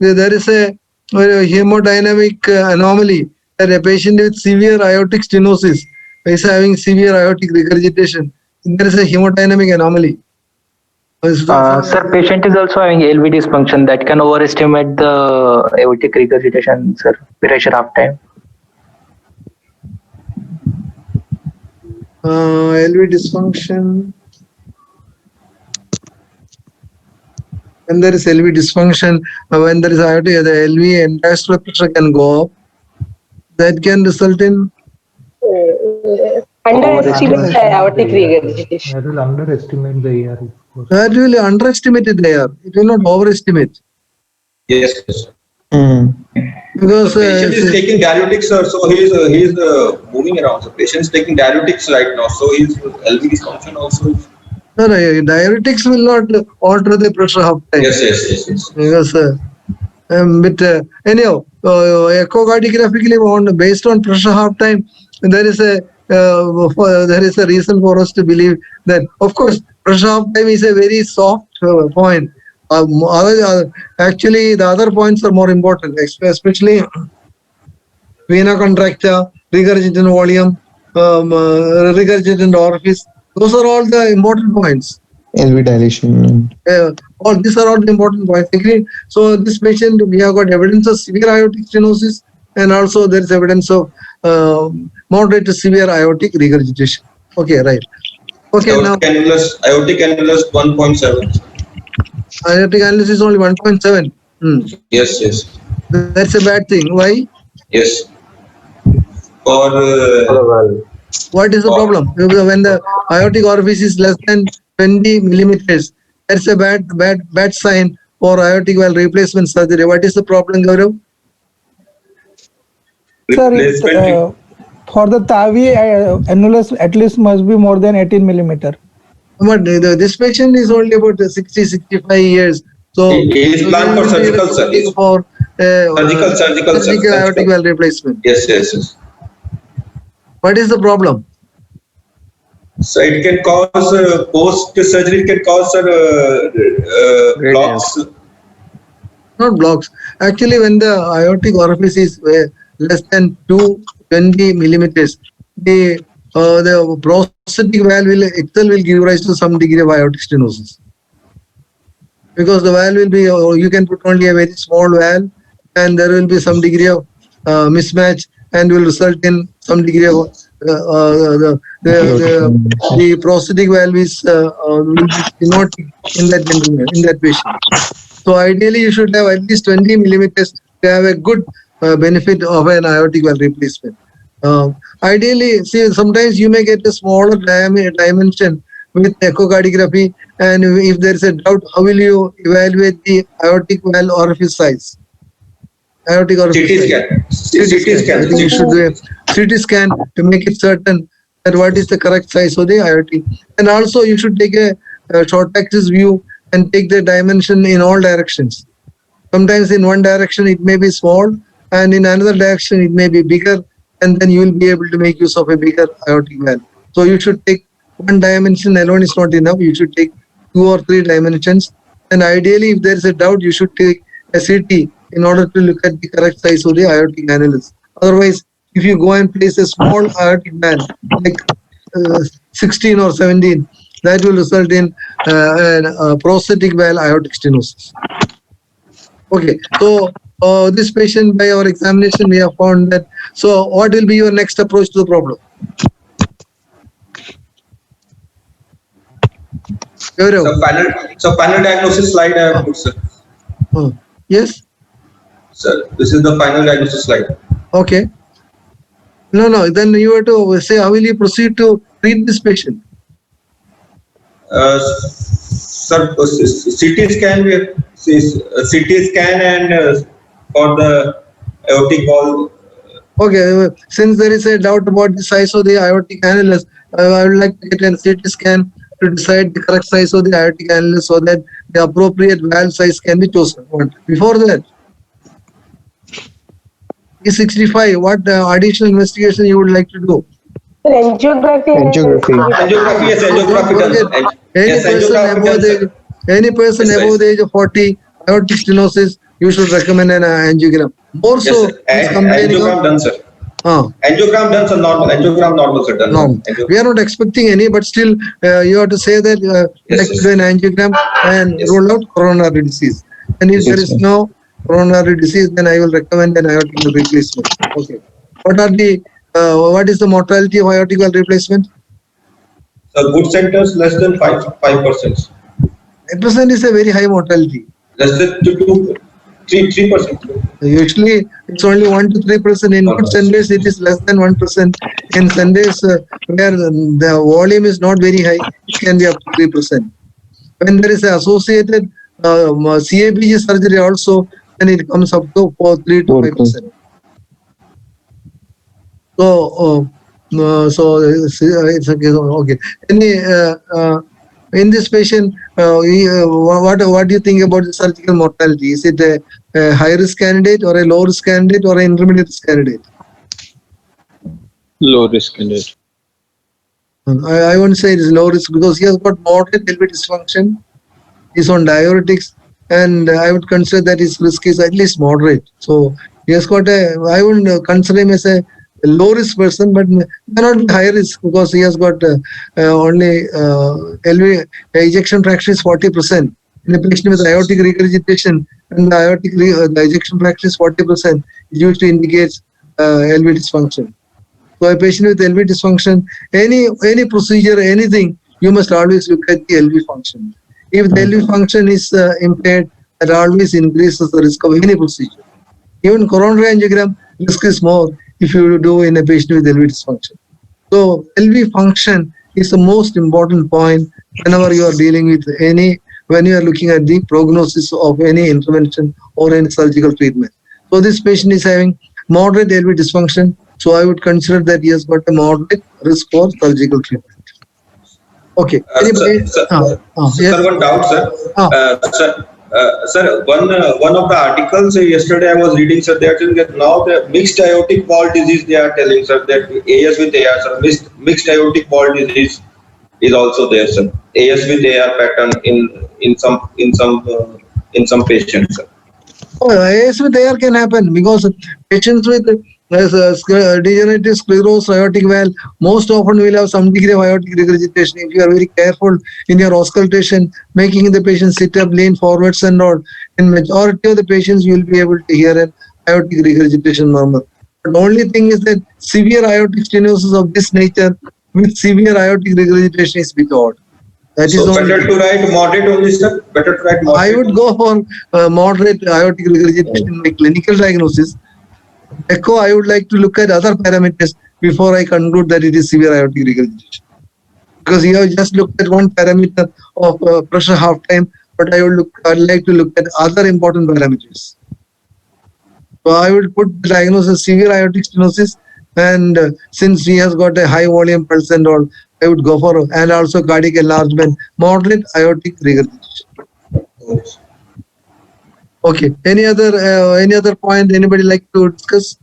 there is a hemodynamic anomaly that a patient with severe aortic stenosis is having severe aortic regurgitation. There is a hemodynamic anomaly. Sir, patient is also having LV dysfunction that can overestimate the aortic regurgitation, sir, pressure half time. LV dysfunction. When there is LV dysfunction, when there is aortic, the LV and diastolic pressure can go up. That can result in underestimate aortic regurgitation. That will underestimate the AR. That will underestimate the AR. It will not overestimate. Yes. Because the patient is taking diuretics, sir. So he is moving around. So patient is taking diuretics right now. So his LV dysfunction also is. No, diuretics will not alter the pressure half time. Yes. Because, but anyhow, echocardiographically, based on pressure half time, there is a reason for us to believe that, of course, pressure half time is a very soft point. Actually, the other points are more important, especially vena contracta, regurgitant volume, regurgitant orifice. Those are all the important points. LV dilation. All these are all the important points. Agree? So this patient, we have got evidence of severe aortic stenosis, and also there is evidence of moderate to severe aortic regurgitation. Okay, right. Okay, now Aortic annulus 1.7. aortic annulus is only 1.7. Yes. That's a bad thing. Why? Yes. For What is the problem? When the aortic orifice is less than 20 millimeters, that's a bad sign for aortic valve replacement surgery. What is the problem, Gaurav? Sir, for the TAVI, annulus at least must be more than 18 millimeter. But this patient is only about 60-65 years. So he is planned for surgical service. For surgical aortic valve replacement. Yes. What is the problem? So it can cause post-surgery. It can cause blocks. Not blocks. Actually, when the aortic orifice is less than 220 millimeters, the prosthetic valve will give rise to some degree of aortic stenosis. Because the valve will be, you can put only a very small valve, and there will be some degree of mismatch, and will result in some degree of the prosthetic valve is will be stenotic in that gentleman, in that patient. So ideally, you should have at least 20 millimeters to have a good benefit of an aortic valve replacement. Ideally, see, sometimes you may get a smaller dimension with echocardiography, and if there is a doubt, how will you evaluate the aortic valve orifice size? Aortic orifice CT scan. I think you should do a CT scan to make it certain that what is the correct size of the aortic. And also, you should take a short axis view and take the dimension in all directions. Sometimes in one direction it may be small, and in another direction it may be bigger, and then you will be able to make use of a bigger aortic valve. So you should take one dimension alone is not enough. You should take 2 or 3 dimensions. And ideally, if there is a doubt, you should take a CT in order to look at the correct size of the aortic annulus. Otherwise, if you go and place a small aortic valve, like 16 or 17, that will result in a prosthetic valve aortic stenosis. Okay, so this patient, by our examination, we have found that. So what will be your next approach to the problem? So final diagnosis slide I have put, sir. Yes? Sir, this is the final diagnosis slide. Okay. No, then you have to say, how will you proceed to treat this patient? Sir, CT scan and for the aortic valve. Okay, since there is a doubt about the size of the aortic annulus, I would like to get a CT scan to decide the correct size of the aortic annulus so that the appropriate valve size can be chosen. Before that, E65, what additional investigation you would like to do? Angiography. Yes, angiography. Any person above the age of 40, aortic stenosis, you should recommend an angiogram. More so, angiogram done, sir. Angiogram done, sir, normal. Angiogram normal, sir, done. No. We are not expecting any, but still, you have to say that like to do an angiogram and rule out coronary disease. And if there is no coronary disease, then I will recommend an aortic valve replacement. Okay. What is the mortality of aortic valve replacement? So good centers less than 5%. 5% is a very high mortality. Less than 3%. Usually, it's only 1 to 3%. In good centers, it is less than 1%. In centers where the volume is not very high, it can be up to 3%. When there is an associated CABG surgery also, then it comes up to 3 to 5%. So it's okay. In this patient, what do you think about the surgical mortality? Is it a high risk candidate or a low risk candidate or an intermediate risk candidate? Low risk candidate. I won't say it is low risk because he has got moderate LV dysfunction. He's on diuretics and I would consider that his risk is at least moderate. So he has got I wouldn't consider him as a low risk person, but may not be high risk because he has got only LV ejection fraction is 40%. In a patient with aortic regurgitation, and the ejection fraction is 40%, it usually indicates LV dysfunction. So a patient with LV dysfunction, any procedure, anything, you must always look at the LV function. If the LV function is impaired, that always increases the risk of any procedure. Even coronary angiogram risk is more if you do in a patient with LV dysfunction. So LV function is the most important point whenever you are dealing with when you are looking at the prognosis of any intervention or any surgical treatment. So this patient is having moderate LV dysfunction. So I would consider that he has got a moderate risk for surgical treatment. Okay. Sir, one doubt, sir. Sir, one of the articles yesterday I was reading, sir, they are saying that now the mixed aortic wall disease, they are telling, sir, that AS with AR, sir, mixed aortic wall disease is also there, sir. AS with AR pattern in some patients, sir. Oh, AS with AR can happen because patients with degenerative sclerosis, aortic valve, most often will have some degree of aortic regurgitation. If you are very careful in your auscultation, making the patient sit up, lean forwards and all, in majority of the patients you will be able to hear an aortic regurgitation normal. But the only thing is that severe aortic stenosis of this nature with severe aortic regurgitation is bit odd. That is better to write moderate only, sir? Better to write moderate? I would go for moderate aortic regurgitation in my clinical diagnosis. Echo, I would like to look at other parameters before I conclude that it is severe aortic regurgitation. Because you have just looked at one parameter of pressure half time, but I'd like to look at other important parameters. So I would put the diagnosis severe aortic stenosis, and since he has got a high volume pulse and all, I would go for, and also cardiac enlargement, moderate aortic regurgitation. Okay. Any other point anybody like to discuss?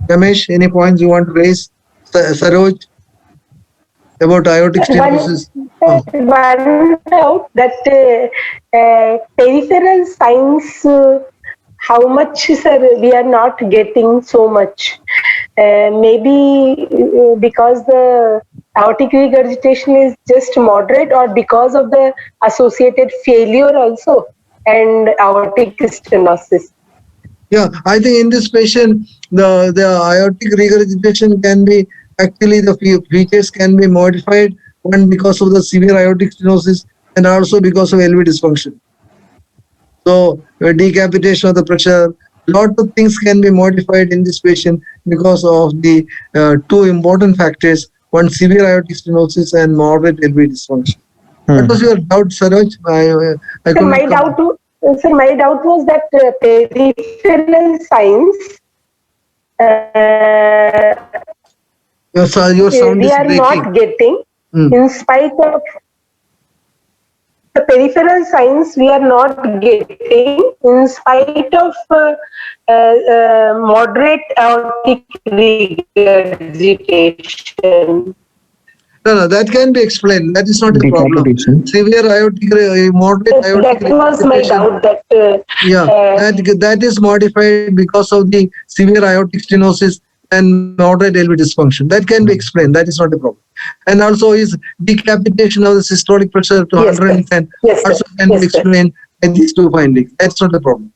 Ramesh, any points you want to raise? Saroj, about aortic stenosis? One doubt that peripheral signs, how much, sir, we are not getting so much. Maybe because the aortic regurgitation is just moderate, or because of the associated failure also and aortic stenosis. Yeah, I think in this patient, the aortic regurgitation can be, actually the features can be modified, one because of the severe aortic stenosis and also because of LV dysfunction. So decapitation of the pressure, lot of things can be modified in this patient because of the two important factors, one severe aortic stenosis and moderate LV dysfunction. What was your doubt, Saroj? My doubt was that peripheral signs, your sound we is are breaking. not getting, in spite of the peripheral signs, we are not getting in spite of moderate aortic regurgitation. No, that can be explained. That is not a problem. Severe aortic, moderate aortic. That was my doubt. That that is modified because of the severe aortic stenosis and moderate LV dysfunction. That can be explained. That is not a problem. And also is decapitation of the systolic pressure to 110 also can be explained by these two findings. That's not a problem.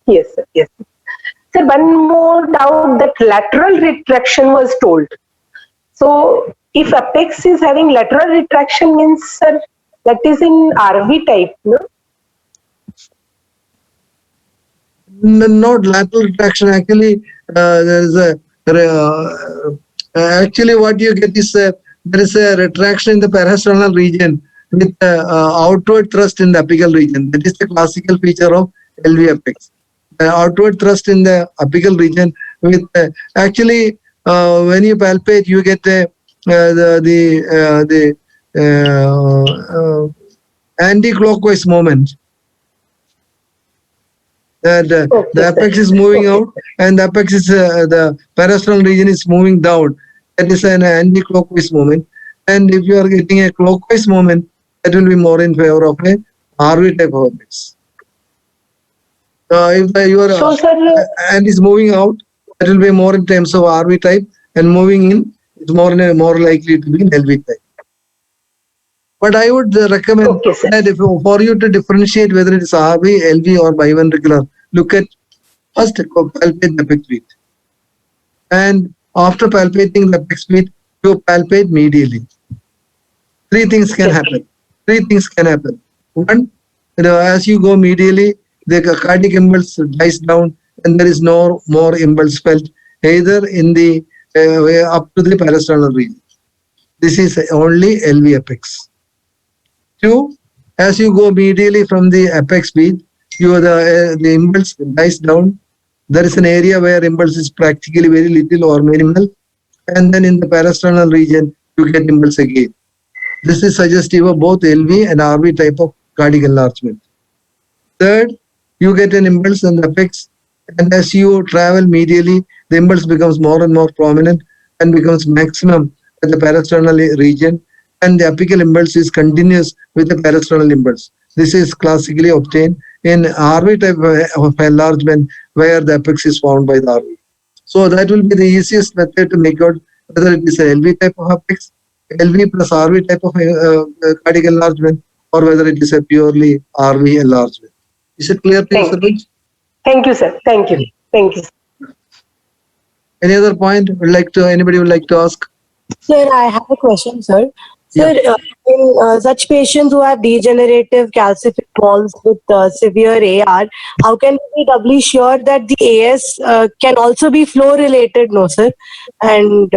Yes, sir. Yes. Sir, one more doubt, that lateral retraction was told. So if apex is having lateral retraction, means, sir, that is in RV type, no? Not lateral retraction. Actually, there is actually what you get is there is a retraction in the parasternal region with outward thrust in the apical region. That is the classical feature of LV apex. Outward thrust in the apical region with actually when you palpate, you get the anti-clockwise movement. That the apex is moving out and the apex is the parasternal region is moving down. That is an anti-clockwise movement. And if you are getting a clockwise movement, that will be more in favor of a RV type of apex. If your So, sir, and is moving out, that will be more in terms of RV type, and moving in, it's more likely to be in LV type. But I would recommend Okay, sir. that for you to differentiate whether it is RV, LV, or biventricular, look at first palpate the apex beat, and after palpating the apex beat, you palpate medially. Three things can happen. One, as you go medially, the cardiac impulse dies down, and there is no more impulse felt either in the up to the parasternal region. This is only LV apex. Two, as you go medially from the apex beat, the impulse dies down. There is an area where impulse is practically very little or minimal, and then in the parasternal region, you get impulse again. This is suggestive of both LV and RV type of cardiac enlargement. Third, you get an impulse in the apex, and as you travel medially, the impulse becomes more and more prominent and becomes maximum at the parasternal region, and the apical impulse is continuous with the parasternal impulse. This is classically obtained in RV type of enlargement where the apex is formed by the RV. So that will be the easiest method to make out whether it is a LV type of apex, LV plus RV type of cardiac enlargement, or whether it is a purely RV enlargement. Is it clear to you, Saroj? Thank you, sir. Thank you. Thank you. Any other point anybody would like to ask? Sir, I have a question, sir. Sir, in such patients who have degenerative calcific walls with severe AR, how can we be doubly sure that the AS can also be flow related, no, sir? And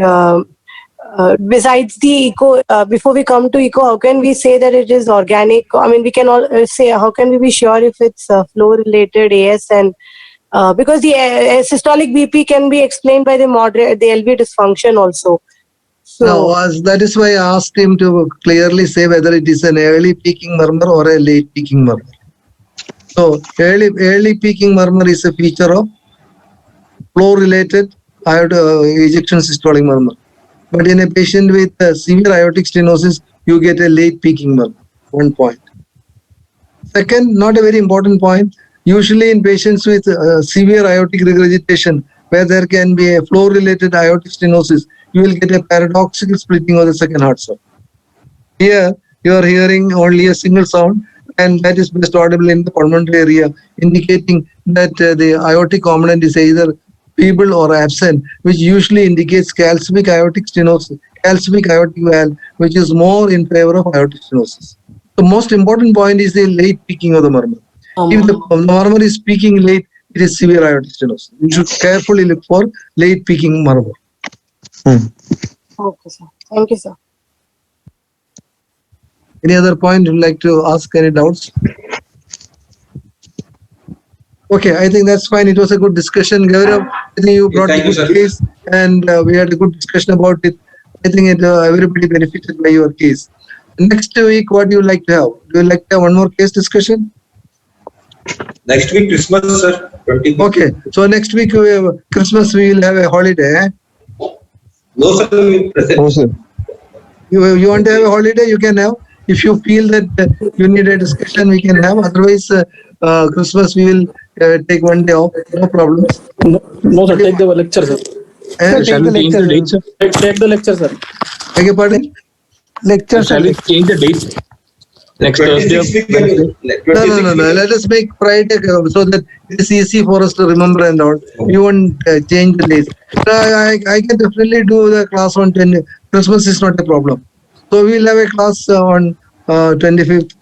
besides the echo, before we come to echo, how can we say that it is organic? I mean, we can all say, how can we be sure if it's flow related AS? And because the systolic BP can be explained by the LV dysfunction also. So, No, that is why I asked him to clearly say whether it is an early peaking murmur or a late peaking murmur. So early peaking murmur is a feature of flow-related ejection systolic murmur. But in a patient with severe aortic stenosis, you get a late peaking murmur. 1 point. Second, not a very important point. Usually in patients with severe aortic regurgitation, where there can be a flow-related aortic stenosis, you will get a paradoxical splitting of the second heart sound. Here, you are hearing only a single sound, and that is best audible in the pulmonary area, indicating that the aortic component is either feeble or absent, which usually indicates calcific aortic stenosis, calcific aortic valve, which is more in favor of aortic stenosis. The most important point is the late peaking of the murmur. If the murmur is peaking late, it is severe aortic stenosis. You should carefully look for late peaking murmur. okay, sir. Thank you, sir. Any other point you'd like to ask? Any doubts? Okay, I think that's fine. It was a good discussion. Gaurav, I think you brought a good case, and we had a good discussion about it. I think everybody benefited by your case. Next week, what do you like to have? Do you like to have one more case discussion? Next week, Christmas, sir. 20th. Okay, so next week, Christmas, we will have a holiday. Eh? No, sir. No, sir. You want to have a holiday, you can have. If you feel that you need a discussion, we can have. Otherwise, Christmas, we will take 1 day off. No problems. No, sir. Take the lecture, sir. And Shall we change the date, sir? Take the lecture, sir. Beg your pardon? Lecture. Shall we change the date? Next Thursday or Wednesday? No. Let us make Friday so that it's easy for us to remember and all. We won't change the days. I can definitely do the class on 20. Christmas is not a problem. So we will have a class on 25th,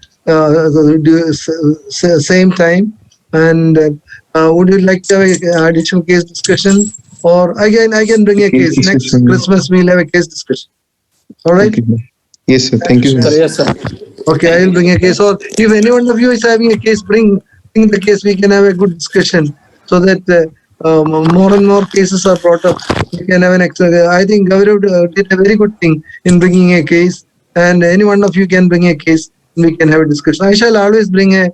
same time. And would you like to have an additional case discussion? Or again, I can bring a case. Next Christmas, we will have a case discussion. All right? Okay. Yes, sir. Thank you. Sir, yes, sir. Okay, I will bring a case. Or if any one of you is having a case, bring the case. We can have a good discussion so that more and more cases are brought up. We can have an extra. I think Gaurav did a very good thing in bringing a case, and any one of you can bring a case. We can have a discussion. I shall always bring a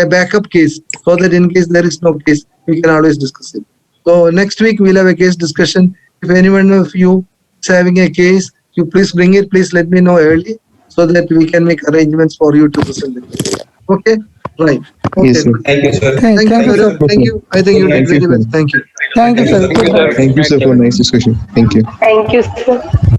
backup case so that in case there is no case, we can always discuss it. So next week we'll have a case discussion. If any one of you is having a case, you please bring it. Please let me know early so that we can make arrangements for you to present it. Okay, right. Okay. Yes, sir. Thank you, sir. Thank you, sir. sir. Thank you. I think you did Thank you, very well. sir. Thank you. Thank you, sir. Good night. Thank you, sir, for nice discussion. Thank you. Thank you, sir.